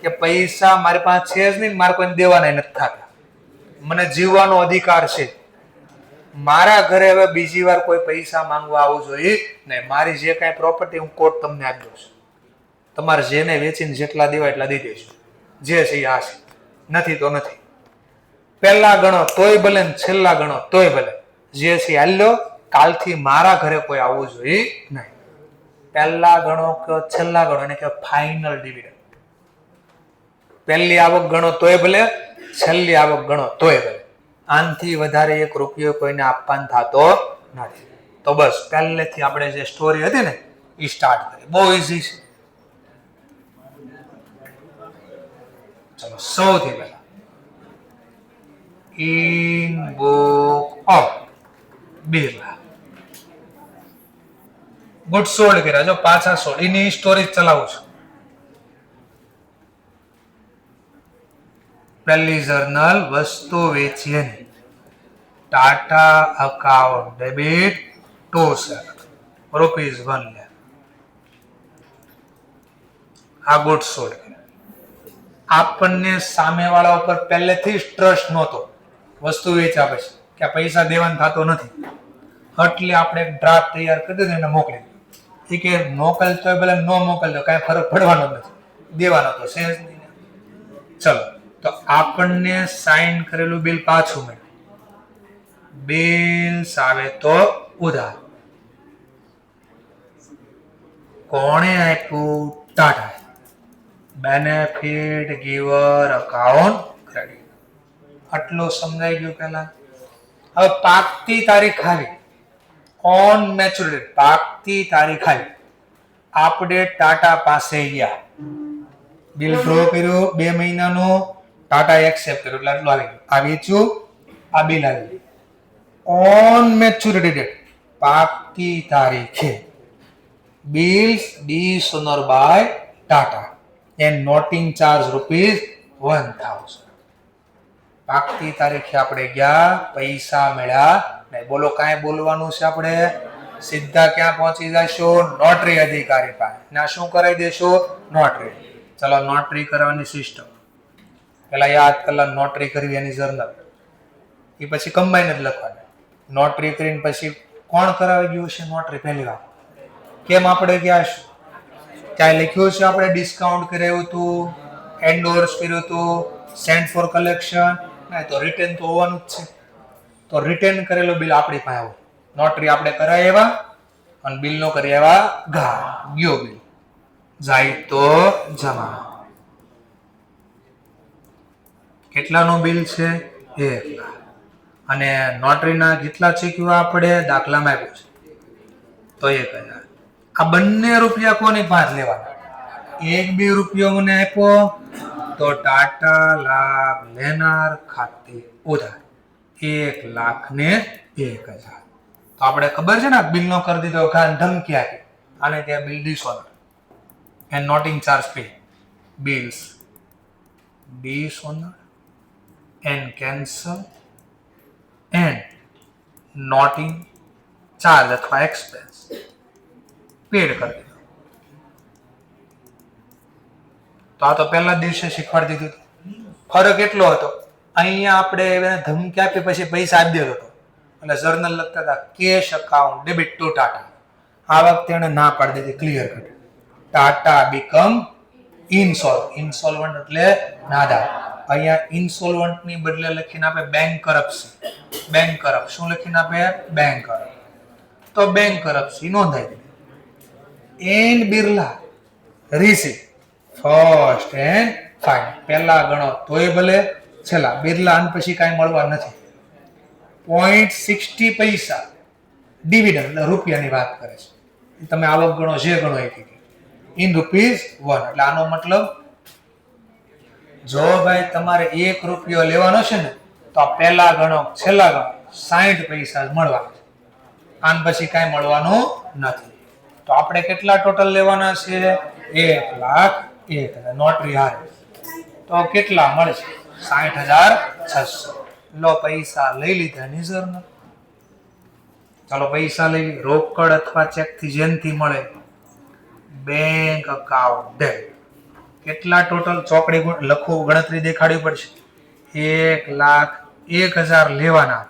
કે પૈસા મારી પાસે છે જ નહીં, મારે કોઈ દેવાના નથી થતા, મને જીવવાનો અધિકાર છે, મારા ઘરે હવે બીજી વાર કોઈ પૈસા માંગવા આવવું જોઈએ નહીં, મારી જે કાંઈ પ્રોપર્ટી હું કોર્ટ તમને આપી દઉં છું, તમારે જેને વેચીને જેટલા દેવા એટલા દઈ દઈશું, જે છે આ છે, નથી તો નથી. પહેલા ગણો તોય ભલે ને છેલ્લા ગણો તોય ભલે, જે છે હાલ્યો, કાલથી મારા ઘરે કોઈ આવવું જોઈએ નહીં. પહેલા ગણો કે છેલ્લા ગણો એને કે ફાઇનલ ડિવિડન્ડ. પહેલી આવક ગણો તોય ભલે, છેલ્લી આવક ગણો તોય ભલે, આનથી વધારે 1 રૂપિયો કોઈને આપવાનો થતો નથી. તો બસ પહેલેથી આપણે જે સ્ટોરી હતી ને એ સ્ટાર્ટ કરી. બહુ ઈઝી છે. ચલો સૌથી પહેલા in book of Birla. Good 16 કર્યા, જો પાછા 16 એની સ્ટોરી ચલાવું છું. પહેલી જર્નલ વસ્તુ વેચીએ, Tata account debit to sale ₹1 લે. આ ગુડ 16. આપણને સામેવાળા ઉપર પહેલેથી જ ટ્રસ્ટ નહોતો, વસ્તુ વેચ્યા પછી કે આ પૈસા દેવાનું થતો નથી, એટલે આપણે એક ડ્રાફ્ટ તૈયાર કરી દીધો એને મોકલી દીધો. એ કે મોકલતો ભલે ન મોકલતો કાંઈ ફરક પડવાનો નથી, દેવાનો તો છે જ નહીં. ચલો તો આપણને સાઇન કરેલું બિલ પાછું મળ્યું. બિલ આવે તો ઉધાર. કોણે આપ્યું? Tata. Benefit giver account credit. આટલું સમજાઈ ગયું પહેલા. હવે પાકતી તારીખ આવી, ઓન મેચ્યોરિટી પાકતી તારીખ આવી, આપણે ટાટા પાસે ગયા, બિલ ડ્રો કર્યું 2 મહિનાનું, ટાટા એક્સેપ્ટ કર્યું એટલે આટલું આવી ગયું. આ વેચ્યું, આ બિલ આવી. ઓન મેચ્યોરિટી ડેટ પાકતી તારીખે bills dishonored by Tata and noting charge ₹1000. પાકતી તારીખે આપણે ગયા, પૈસા મળ્યા નહીં. બોલો કાંઈ બોલવાનું છે? આપણે સીધા ક્યાં પહોંચી જઈશું? નોટરી અધિકારી પાસે. ના શું કરાવી દેશું? નોટરી. ચલો નોટરી કરવાની સિસ્ટમ પેલા યાદ કલા. નોટરી કરવી એની જર્નલ, એ પછી કમ્બાઈન જ લખવાની. નોટરી કરીને પછી કોણ કરાવી ગયું છે નોટરી? પહેલી વાર કેમ આપણે ગયા છું? ક્યાંય લખ્યું છે આપણે ડિસ્કાઉન્ટ કરાવ્યું હતું, એન્ડોર્સ કર્યું હતું, સેન્ટ ફોર કલેક્શન? ના, તો રિટર્ન તો હોવાનું જ છે. તો રિટર્ન કરેલો બિલ આપણી પાસે આવ્યો, નોટરી આપણે કરાવી એવા અને બિલ નો કરી એવા ઘા ગયો. બિલ જાય તો જમા. કેટલાનું બિલ છે? 1 લાખ. અને નોટરીના કેટલા ચેક્યું આપણે દાખલામાં આપ્યું છે તો 1000. આ બંને રૂપિયા કોની પાસે લેવાના? 1-2 રૂપિયો મને આપ્યો તો ટાટા લાભ લેનાર ખાતે ઉધાર 1,01,000. તો આપણે ખબર છે ને બિલ નો કરી દીધો, ધમકી આપી, આને ત્યાં bill ડિસઓનર and noting charge pay, bills ડિસઓનર and cancel and noting charge અથવા એક્સપેન્સ પેડ કરી દીધો. તો આ તો પહેલા દિવસે શીખવાડી દીધું. ફરક એટલો હતો, અહીંયા આપણે એને ધમકી આપી પછી પૈસા આપી દેતો હતો એટલે જર્નલ લખતા હતા cash account debit two Tata. આ વખતે એને ના પાડી દીધી ક્લિયર કટ. ટાટા બીકમ ઇન્સોલ્વન્ટ એટલે નાદાર. અહીંયા ઇન્સોલ્વન્ટ ની બદલે લખીને આપે બેંક કરપ્સી. બેંક કરપ્ટ શું લખીને આપે? Bank corrupt. તો બેંક કરપ્સી નોંધાઈ દીધી. And Birla receive first and final. પહેલા ગણો તોય ભલે, છેલ્લા. બિરલા આન પછી કાંઈ મળવા નથી. 0.60 પૈસા ડિવિડન્ડ એટલે રૂપિયાની વાત કરે છે. તમે આવક ગણો જે ગણો એ ઇન ₹1. એટલે આનો મતલબ જો ભાઈ તમારે 1 રૂપિયો લેવાનો છે ને તો આ પહેલા ગણો છેલ્લા ગણો 60 પૈસા જ મળવાના છે. આન પછી કાંઈ મળવાનું નથી. તો આપણે કેટલા ટોટલ લેવાના છે? 1,01,000. નોટરી હારે તો કેટલા મળશે? 60,600. લો પૈસા લઈ લીધા નિઝરના. ચાલો પૈસા લઈ રોકડ અથવા ચેક થી જેનથી મળે બેંક અકાઉન્ટ ડેબિટ. કેટલા ટોટલ ચોકડી લખવું, ગણતરી દેખાડવી પડશે. 1,01,000 લેવાના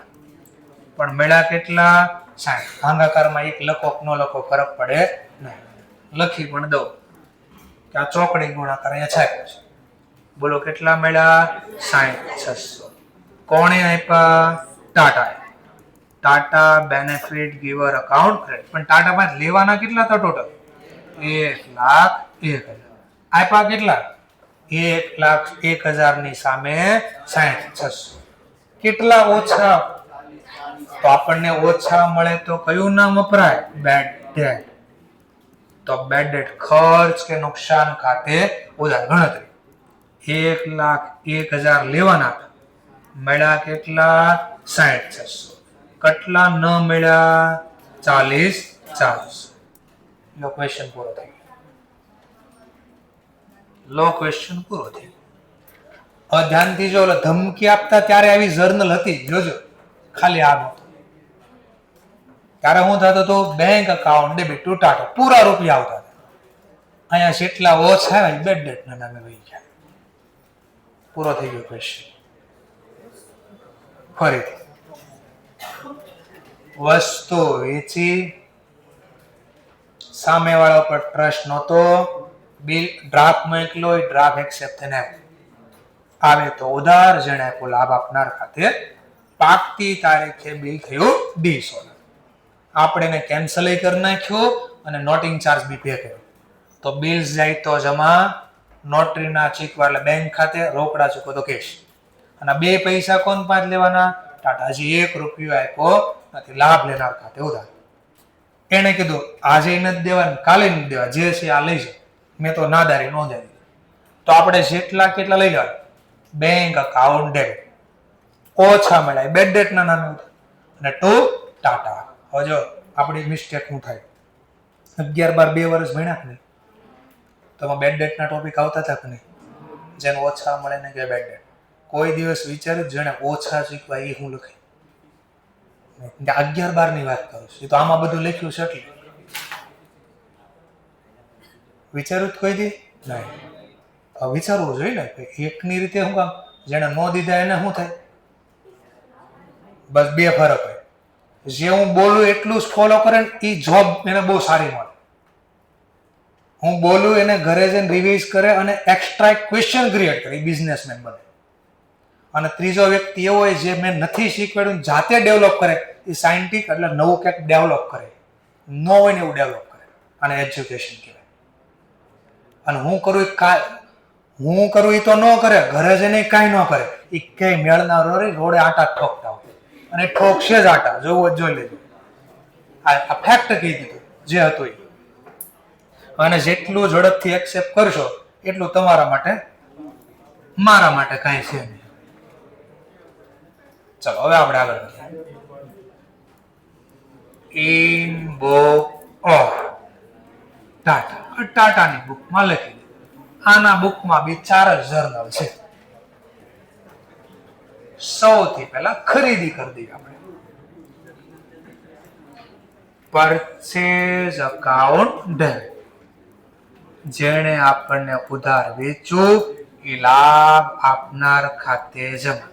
પણ મળ્યા કેટલા? 60. ભાગાકારમાં એક લખો ન લખો ફરક પડે નહીં. લખી પણ દો કે આ ચોકડી ગુણાકાર અહીંયા છાપ્યો છે. બોલો કેટલા મળ્યા? 60,600. કોણે આપ્યા? Tata. Tata benefit giver account credit. પણ ટાટા પાસે લેવાના કેટલા હતા ટોટલ? 1,01,000. આપ્યા કેટલા? 1,01,000 ની સામે 60,600. કેટલા ઓછા? તો આપણને ઓછા મળે તો કયું નામ વપરાય? Bad debt. તો બેડ ડેટ ખર્ચ કે નુકસાન ખાતે ઉધાર. ગણતરી 1,01,000 લેવાના મળ્યા કેટલા? 60,600. કેટલા ન મળ્યા? 40,400. લો ક્વેશ્ચન પૂરો થઈ ગયો. લો ક્વેશ્ચન પૂરો થઈ ગયો. ધ્યાનથી જો ધમકી આપતા ત્યારે આવી જર્નલ હતી, જોજો. ખાલી આ નહોતું. ત્યારે શું થતું હતું? Bank account debit two Tata, પૂરા રૂપિયા આવતા હતા. અહીંયા જેટલા ઓછા આવ્યા બેડ ડેટ ના નામે વહી ગયા. પૂરો થઈ ગયો ક્વેશ્ચન. ફરીથી વસ્તુ વેચી, સામેવાળા ઉપર ટ્રસ્ટ નહોતો, બિલ ડ્રાફ્ટ મોકલ્યો, ડ્રાફ્ટ એક્સેપ્ટ થઈને આવે તો ઉધાર, જેણે આપ્યો લાભ આપનાર ખાતે. પાકતી તારીખે બિલ થયું ડિસઓનર. આપણે એને કેન્સલ કરી નાખ્યું અને નોટિંગ ચાર્જ બી પે કર્યો. તો બિલ્સ જાય તો જમા, નોટરીના ચીકવા એટલે બેંક ખાતે, રોકડા ચૂકો તો કેશ. અને બે પૈસા કોણ પાંચ લેવાના? ટાટા. હજી 1 રૂપિયો આપ્યો નથી, લાભ લેનાર ખાતે ઉધાર. એને કીધું આજે નથી દેવાનું, કાલે નથી દેવા, જે છે આ લઈ જાય. મેં તો નાદારી નોંધાવી. તો આપણે જેટલા કેટલા લઈ લેવા? Bank account debit. ઓછા મળ્યા બેડ ડેટ ના નામે અને ટુ ટાટા. હવે જો આપણી મિસ્ટેક શું થાય? 11-12 2 વર્ષ ભણ્યા કે નહીં? તો બેડ ડેટ ના ટોપિક આવતા હતા કે નહીં? જેને ઓછા મળે ને કે બેડ ડેટ. કોઈ દિવસ વિચાર્યું જેને ઓછા શીખવા એ હું લખે? 11-12 ની વાત કરું છું. તો આમાં બધું લખ્યું છે એટલે વિચાર્યું કોઈ દી નહીં. વિચારવું જોઈએ ને. એકની રીતે શું કામ? જેને નો દીધા એને શું થાય? બસ બે ફરક હોય. જે હું બોલું એટલું જ ફોલો કરે ને એ જોબ એને બહુ સારી મળે. હું બોલું એને ઘરે જઈને રિવાઇઝ કરે અને એક્સ્ટ્રા ક્વેશ્ચન ક્રિએટ કરે, બિઝનેસમેન બને. અને ત્રીજો વ્યક્તિ એવો હોય જે મેં નથી શીખવાડ્યું જાતે ડેવલપ કરે, એ સાયન્ટિફિક એટલે નવું કંઈક ડેવલપ કરે, ન હોય ને એવું ડેવલપ કરે. અને એજ્યુકેશન કહેવાય. અને હું કરું એ તો ન કરે, ઘરે જઈને કાંઈ ન કરે. એ કઈ મેળના રોડે આટા ઠોકતા હોય અને ઠોકશે જ આટા. જોવું જોઈ લેજો. આ ફેક્ટ કહી દીધું જે હતું એ. અને જેટલું ઝડપથી એક્સેપ્ટ કરશો એટલું તમારા માટે, મારા માટે કાંઈ છે નહીં. ચલો હવે આપણે આગળ વધીએ. In book of Tata. ટાટાની બુકમાં લખી દે. આના બુકમાં બી 4 જ જર્નલ છે. સૌથી પહેલા ખરીદી કરી દઈએ આપણે. Purchase account debit. જેણે આપણને ઉધાર વેચ્યું એ લાભ આપનાર ખાતે જમા.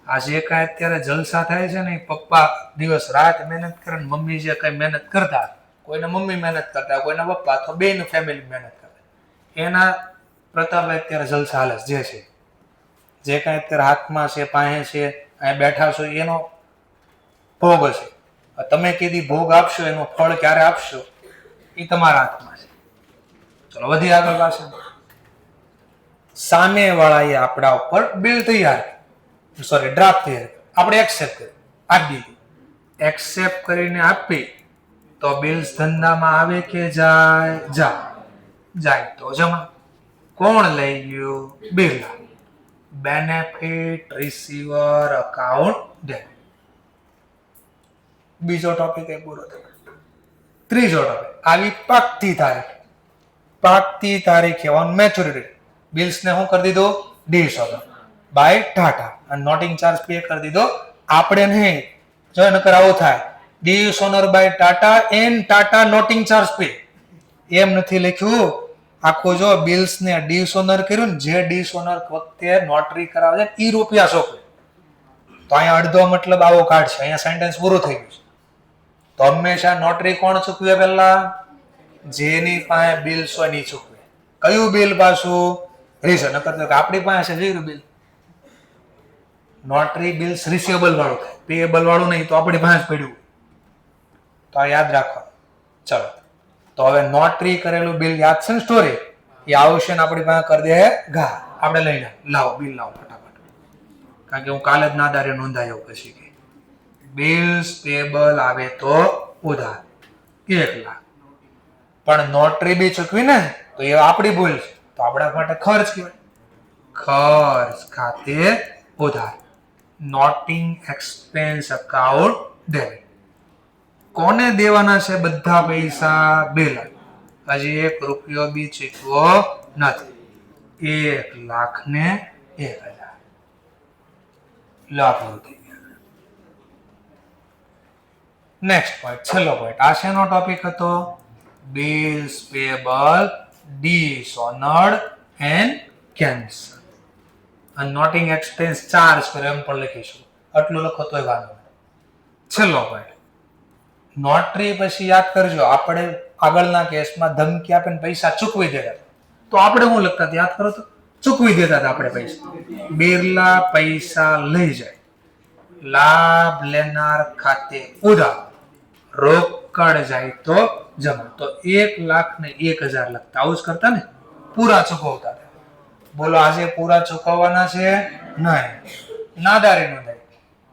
આજે કાંઈ અત્યારે જલસા થાય છે ને, પપ્પા દિવસ રાત મહેનત કરે ને મમ્મી જે કઈ મહેનત કરતા, કોઈને મમ્મી મહેનત કરતા, કોઈને પપ્પા, અથવા બેન ફેમિલી મહેનત કરતા, એના પ્રતાપે અત્યારે જલસા હાલે જે છે. જે કાંઈ અત્યારે હાથમાં છે, પાસે છે, અહીંયા બેઠા છો એનો ભોગ હશે. તમે કીધી ભોગ આપશો, એનું ફળ ક્યારે આપશો એ તમારા હાથમાં છે. ચલો વધી આગળ પાસે. સામે વાળાએ આપણા ઉપર બિલ તૈયાર, સોરી ડ્રાફ્ટ તૈયાર, આપણે એક્સેપ્ટ કરી આપી દીધી. એક્સેપ્ટ કરીને આપી તો બિલ્સ ધંધામાં આવે કે જાય? જાય તો જમા. કોણ લઈ ગયું? Birla. Benefit receiver account debit. બીજો ટોપિક એ પૂરો થયો. ત્રીજો ટોપિક આવી પાકતી તારીખ. પાકતી તારીખે ઓન મેચ્યોરિટી બિલ્સ ને શું કરી દીધું? ડિસઓનર બાય ટાટા. અને નોટિંગ ચાર્જ પે કરી દીધો આપણે નહીં. જો નકર આવું થાય, dishonour by Tata and Tata noting charge pay. એમ નથી લખ્યું. આખું જો બિલ્સ ને ડિસઓનર કર્યું ને, જે ડિસઓનર વખતે નોટરી કરાવે છે ઈ રૂપિયા ચોપડે. તો અહીંયા અડધો મતલબ આવો કાઢશે. અહીંયા સેન્ટેન્સ પૂરું થઈ ગયું છે. તો હંમેશા નોટરી કોણ ચૂકવે? પહેલા જેની પાસે બિલ્સ હોય ની ચૂકવે. કયું બિલ પાછું? રીઝન. નકર આપણી પાસે છે zero bill. Notary bills receivable વાળું થાય, પેએબલ વાળું નહીં. તો આપણી પાસે પડ્યું. તો આ યાદ રાખો. ચલો, તો હવે નોટરી કરેલું બિલ યાદ છે ને સ્ટોરી? એ આવશે ને આપણી પાસે કરી દે ઘા. આપણે લઈને લાવો બિલ લાવો ફટાફટ. કારણ કે હું કાલે જ નાદારે નોંધાયો પછી કે બિલ્સ પેએબલ આવે તો ઉધાર 1 લાખ. પણ નોટરી બી ચૂકવી ને તો એ આપણી ભૂલ છે. તો આપણા માટે ખર્ચ કહેવાય. ખર્ચ ખાતે ઉધાર. Noting expense account debit. કોને દેવાના છે બધા પૈસા? 2 લાખ. હજી 1 રૂપિયો બી ચૂકવો નથી. 1 લાખ ને 1000 લાખ થઈ ગયા. નેક્સ્ટ પોઈન્ટ, છેલ્લો પોઈન્ટ. આ શેનો ટોપિક હતો? Bills payable dishonoured and cancel. અને નોટિંગ એક્સપેન્સ ચાર્જ કરે એમ પણ લખીશું. આટલું લખો તોય વાંધો નહીં. છેલ્લો પોઈન્ટ, નોટરી પછી યાદ કરજો. આપણે આગળના કેસમાં ધમકી આપીને પૈસા ચૂકવી દેતા. તો આપણે શું લખતા? યાદ કરો તો ચૂકવી દેતા હતા આપણે પૈસા. બિરલા પૈસા લઈ જાય. લાભ લેનાર ખાતે ઉધાર. રોકડ જાય તો જમા. તો 1 લાખ ને 1000 લખતા. આવું જ કરતા ને? પૂરા ચૂકવતા. બોલો, આજે પૂરા ચૂકવવાના છે? નહીં. નાદારી નોંધાય.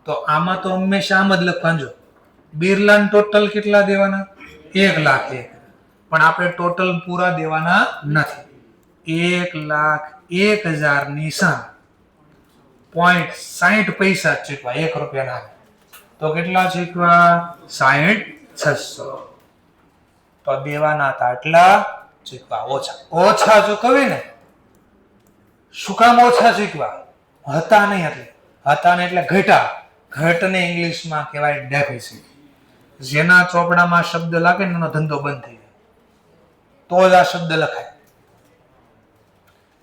તો આમાં તો હંમેશા આમ જ લખવાનું. બિરલાને ટોટલ કેટલા દેવાના? 1 લાખ. પણ આપણે ટોટલ પૂરા દેવાના નથી. 1,01,000 ની સામે 0.60 પૈસા ચૂકવા. 1 રૂપિયા ના. તો કેટલા ચૂકવા? 60,600. તો દેવાના હતા એટલા ચૂકવા. ઓછા ચૂકવી ને. શું કામ ઓછા ચૂકવા? હતા નહીં એટલે. હતા ને એટલે ઘટા. ઘટને ઇંગ્લિશમાં કહેવાય ડેફિસિટ. જેના ચોપડામાં શબ્દ લાગે ને એનો ધંધો બંધ થઈ જાય. તો જ આ શબ્દ લખાય.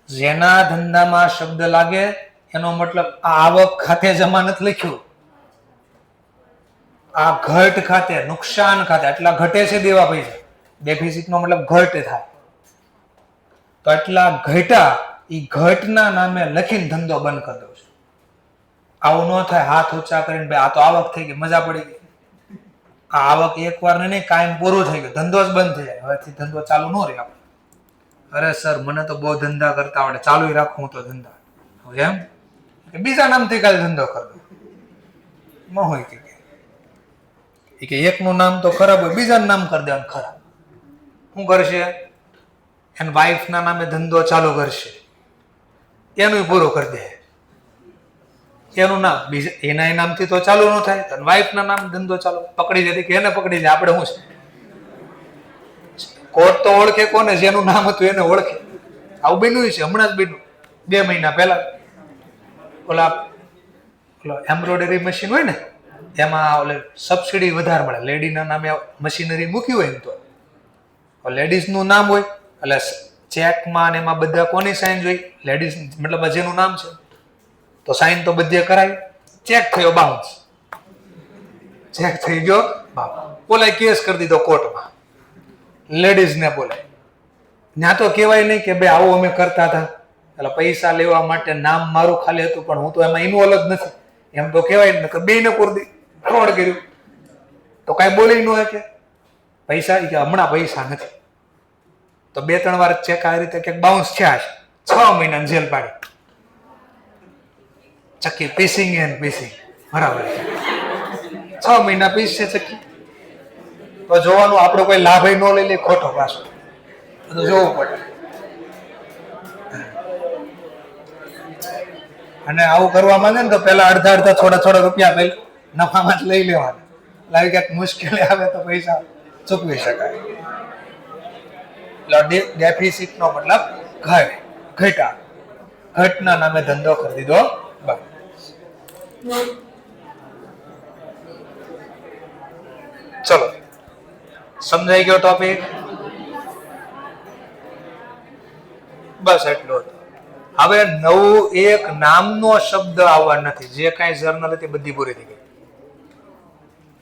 જેના ધંધામાં શબ્દ લાગે એનો મતલબ આ આવક ખાતે જમા નથી લખ્યું. આ ઘટ ખાતે, નુકસાન ખાતે. એટલા ઘટે છે દેવા પૈસા. ડેફિસિટ નો મતલબ ઘટ થાય. તો એટલા ઘટા, ઈ ઘટના નામે લખીને ધંધો બંધ કરી દઉં છું. આવું ન થાય. હાથ ઊંચા કરીને ભાઈ આ તો આવક થઈ ગઈ, મજા પડી ગઈ. આ આવક એકવાર ને નહીં, કાયમ પૂરું થઈ ગયું. ધંધો જ બંધ થઈ જાય. હવેથી ધંધો ચાલુ ન રહે આપણે. અરે સર, મને તો બહુ ધંધા કરતા આવડે, ચાલુ રાખું તો ધંધા. એમ બીજા નામથી કાલે ધંધો કરતો ન હોય કે એકનું નામ તો ખરાબ હોય, બીજાનું નામ કરી દેવાનું ખરાબ. શું કરશે? એના વાઈફ ના નામે ધંધો ચાલુ કરશે. એનું પૂરું કરી દે. એનું નામ બીજા એના નામથી તો ચાલુ ન થાય. વાઈફ ના નામ ધંધો ચાલુ પકડી જાય કે એને પકડી જાય. આપણે શું છે? કોર્ટ તો ઓળખે કોને? જેનું નામ હતું એને ઓળખે. આવું બન્યું છે હમણાં જ બન્યું. 2 મહિના પહેલા ઓલા એમ્બ્રોઇડરી મશીન હોય ને, એમાં ઓલે સબસિડી વધારે મળે. લેડીના નામે મશીનરી મૂકી હોય ને તો લેડીઝ નું નામ હોય એટલે ચેકમાં ને એમાં બધા કોની સાઇન જોઈ? લેડીઝ, મતલબ જેનું નામ છે તો સાઇન તો બધે કરાવી. ચેક થયો બાઉન્સ. ચેક થઈ ગયો બાઉન્સ. બોલાય કેસ કરી દીધો કોર્ટમાં. લેડીઝ ને બોલાય. ત્યાં તો કહેવાય નહીં કે ભાઈ આવું અમે કરતા હતા, એટલે પૈસા લેવા માટે નામ મારું ખાલી હતું પણ હું તો એમાં ઇન્વોલ્વ જ નથી. એમ તો કહેવાય ને કે બેને કોર્દી ફ્રોડ કર્યું તો કાંઈ બોલી ન હોય કે પૈસા કે હમણાં પૈસા નથી. તો 2-3 વાર ચેક આ રીતે ક્યાંક બાઉન્સ થયા છે. 6 મહિના જેલ પાડી. ચક્કી પીસિંગ એન્ડ પીસિંગ. બરાબર. 6 મહિના પીસશે ચક્કી. તો જોવાનું આપણો કોઈ લાભ ન લઈ લે, ખોટો પાછો તો જોવું પડે. અને આવું કરવા માંગે ને તો પેલા અડધા થોડા રૂપિયા પહેલા નફામાં જ લઈ લેવાના. લાવી ક્યાંક મુશ્કેલી આવે તો પૈસા ચૂકવી શકાય. ડેફિસિટ નો મતલબ ઘટા. ઘટના નામે ધંધો કરી દીધો. ચલો, સમજાઈ ગયો ટોપિક? બસ એટલું હતું. હવે નવું એક નામનો શબ્દ આવવા નથી. જે કાંઈ જર્નલ હતી બધી પૂરી થઈ ગઈ.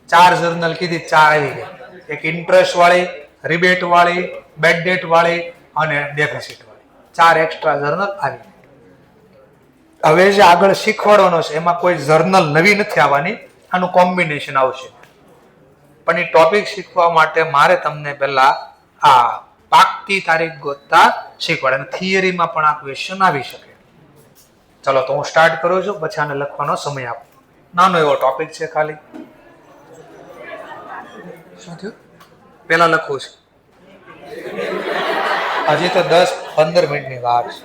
4 જર્નલ કીધી, 4 આવી ગઈ. એક ઇન્ટરેસ્ટ વાળી, રિબેટ વાળી, બેડ ડેટ વાળી અને ડેફિસિટ વાળી. 4 એક્સ્ટ્રા જર્નલ આવી. હવે જે આગળ શીખવાડવાનો છે એમાં કોઈ જર્નલ નવી નથી આવવાની, આનું કોમ્બિનેશન આવશે. પણ એ ટોપિક શીખવા માટે મારે તમને પહેલા આ પાકતી તારીખ ગોતતા શીખવાડે. અને થિયરીમાં પણ આ ક્વેશ્ચન આવી શકે. ચલો તો હું સ્ટાર્ટ કરું છું, પછી આને લખવાનો સમય આપો. નાનો એવો ટોપિક છે ખાલી. શું થયું? પેલા લખવું છે. હજી તો 10-15 મિનિટની વાર છે.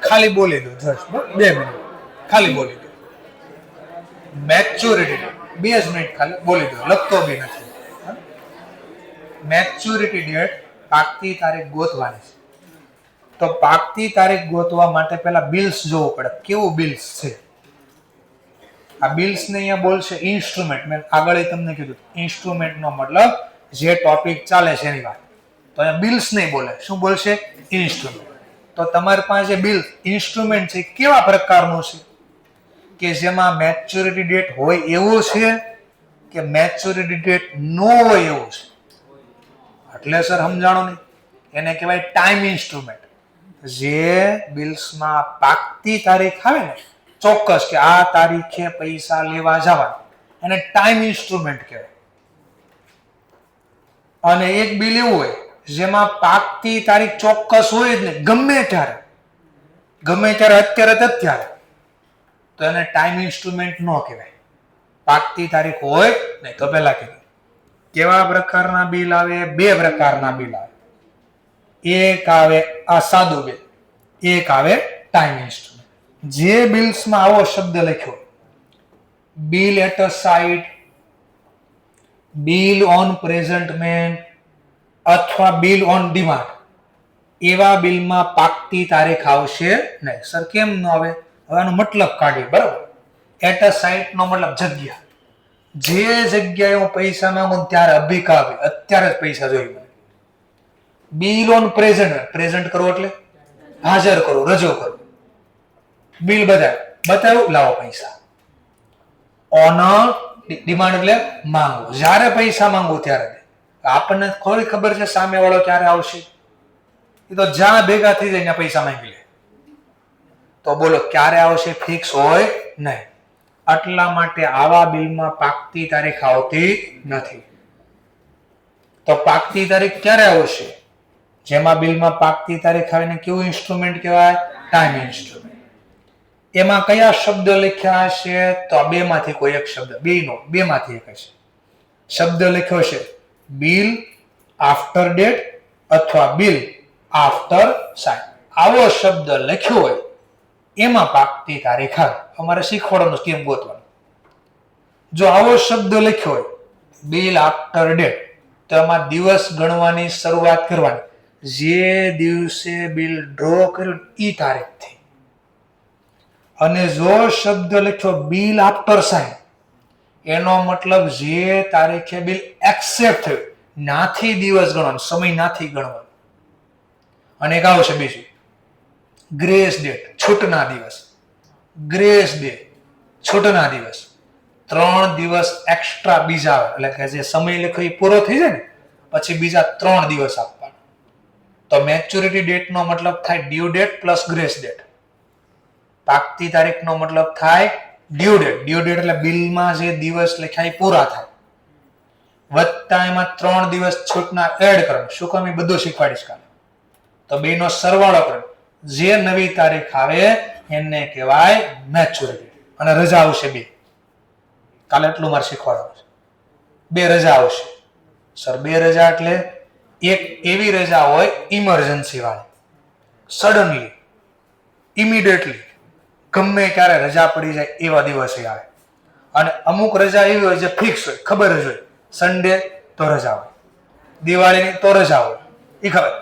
ખાલી બોલી દો 2 મિનિટ ખાલી બોલી દો. મેચ્યોરિટી 2 મિનિટ ખાલી બોલી દો, લખતો બી નથી. મેચ્યોરિટી ડેટ પાકતી તારીખ ગોતવાની છે. તો પાકતી તારીખ ગોતવા માટે પહેલા બિલ્સ જોવું પડે. કેવું બિલ્સ છે? આ બિલ્સ ને અહીંયા બોલશે ઇન્સ્ટ્રુમેન્ટ. મેં આગળ તમને કીધું ઇન્સ્ટ્રુમેન્ટ નો મતલબ જે ટોપિક ચાલે છે એની વાત. તો અહીંયા બિલ્સ નહીં બોલે. શું બોલશે? ઇન્સ્ટ્રુમેન્ટ. તો તમારી પાસે બિલ ઇન્સ્ટ્રુમેન્ટ છે કેવા પ્રકારનું છે? કે જેમાં મેચ્યોરિટી ડેટ હોય એવું છે કે મેચ્યોરિટી ડેટ નો હોય એવું છે? એટલે સર સમજાણો નહીં. એને કહેવાય ટાઈમ ઇન્સ્ટ્રુમેન્ટ. જે બિલ્સમાં પાકતી તારીખ આવે ને, ચોક્કસ કે આ તારીખે પૈસા લેવા જવા, એને ટાઈમ ઇન્સ્ટ્રુમેન્ટ કહેવાય. અને એક બિલ એવું હોય જેમાં પાકતી તારીખ ચોક્કસ હોય જ નહીં, ગમે ત્યારે અત્યારે, તો એને ટાઈમ ઇન્સ્ટ્રુમેન્ટ ન કહેવાય. પાકતી તારીખ હોય નહીં. તો પહેલા કીધું કેવા પ્રકારના બિલ આવે? 2 પ્રકારના બિલ આવે. એક આવે આ સાદું બિલ, એક આવે ટાઈમ ઇન્સ્ટ્રુમેન્ટ. જે બિલ્સમાં આવો શબ્દ લખ્યો, bill at a sight, bill on presentment અથવા બિલ ઓન ડિમાન્ડ, એવા બિલમાં પાકતી તારીખ આવશે નહીં. સર કેમ ન આવે? હવે આનો મતલબ કાઢીએ. બરાબર. એટ અ સાઇટ નો મતલબ જગ્યા. જે જગ્યાએ હું પૈસા માંગુ ત્યારે અભિકાવે, અત્યારે જ પૈસા જોઈએ મને. બિલ ઓન પ્રેઝન્ટ કરવો એટલે હાજર કરો, રજૂ કરો. બિલ બતાવ્યું, લાવો પૈસા. ઓન ડિમાન્ડ એટલે માંગવું, જ્યારે પૈસા માંગવું ત્યારે. આપણને થોડી ખબર છે સામે વાળો ક્યારે આવશે? એ તો જ્યાં ભેગા થઈ જાય ત્યાં પૈસા માંગી લે. તો બોલો ક્યારે આવશે? ફિક્સ હોય નહીં. એટલા માટે આવા બિલમાં પાકતી તારીખ આવતી નથી. તો પાકતી તારીખ ક્યારે આવશે? જેમાં બિલમાં પાકતી તારીખ આવે ને કેવું ઇન્સ્ટ્રુમેન્ટ કહેવાય? Time instrument. એમાં કયા શબ્દ લખ્યા હશે? તો આ 2 માંથી કોઈ એક શબ્દ, 2 માંથી એક હશે. શબ્દ લખ્યો છે બિલ આફ્ટર ડેટ અથવા બિલ આફ્ટર સાઇન. આવો શબ્દ લખ્યો હોય એમાં પાકતી તારીખ આવે. અમારે શીખવાડવાનું કેમ ગોતવાનું. જો આવો શબ્દ લખ્યો હોય બિલ આફ્ટર ડેટ, તો એમાં દિવસ ગણવાની શરૂઆત કરવાની. જે દિવસે બિલ ડ્રો કર્યું એ તારીખથી. અને જો શબ્દ લખ્યો બિલ આફ્ટર સાઇન, એનો મતલબ જે તારીખે બિલ એક્સેપ્ટ થયું નાથી દિવસ ગણવાનો, સમય નાથી ગણવાનો. અને એક આવશે બીજું ગ્રેસ ડેટ, છૂટના દિવસ. ગ્રેસ ડે, છૂટના દિવસ. 3 દિવસ એક્સ્ટ્રા બીજા આવે. એટલે કે જે સમય લખ્યો એ પૂરો થઈ જાય ને પછી બીજા 3 દિવસ આપવાના. તો મેચ્યોરિટી ડેટ નો મતલબ થાય due date plus grace date. પાકતી તારીખ નો મતલબ થાય ડ્યુ ડેટ. ડ્યુ ડેટ એટલે બિલમાં જે દિવસ લખ્યા એ પૂરા થાય, વત્તા એમાં 3 દિવસ છૂટના એડ કરવાનું. શું કામ? એ બધું શીખવાડીશ કાલે. તો 2 નો સરવાળો કરો. જે નવી તારીખ આવે એને કહેવાય મેચ્યોરિટી. અને રજા આવશે 2. કાલે એટલું મારે શીખવાડવાનું છે. 2 રજા આવશે. સર 2 રજા એટલે એક એવી રજા હોય ઇમરજન્સી વાળી, સડનલી, ઇમિડિયેટલી, ગમે ત્યારે રજા પડી જાય એવા દિવસે આવે. અને અમુક રજા એવી હોય જે ફિક્સ હોય, ખબર જ હોય. સન્ડે તો રજા હોય, દિવાળીની તો રજા હોય, એ ખબર.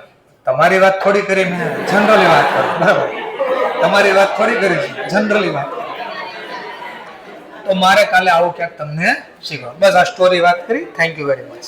તમારી વાત થોડી કરી, મેં જનરલી વાત કરું. બરાબર? તમારી વાત થોડી કરી છે, જનરલી વાત. તો મારે કાલે આવું ક્યાંક તમને શીખવા. બસ આ સ્ટોરી વાત કરી. Thank you very much.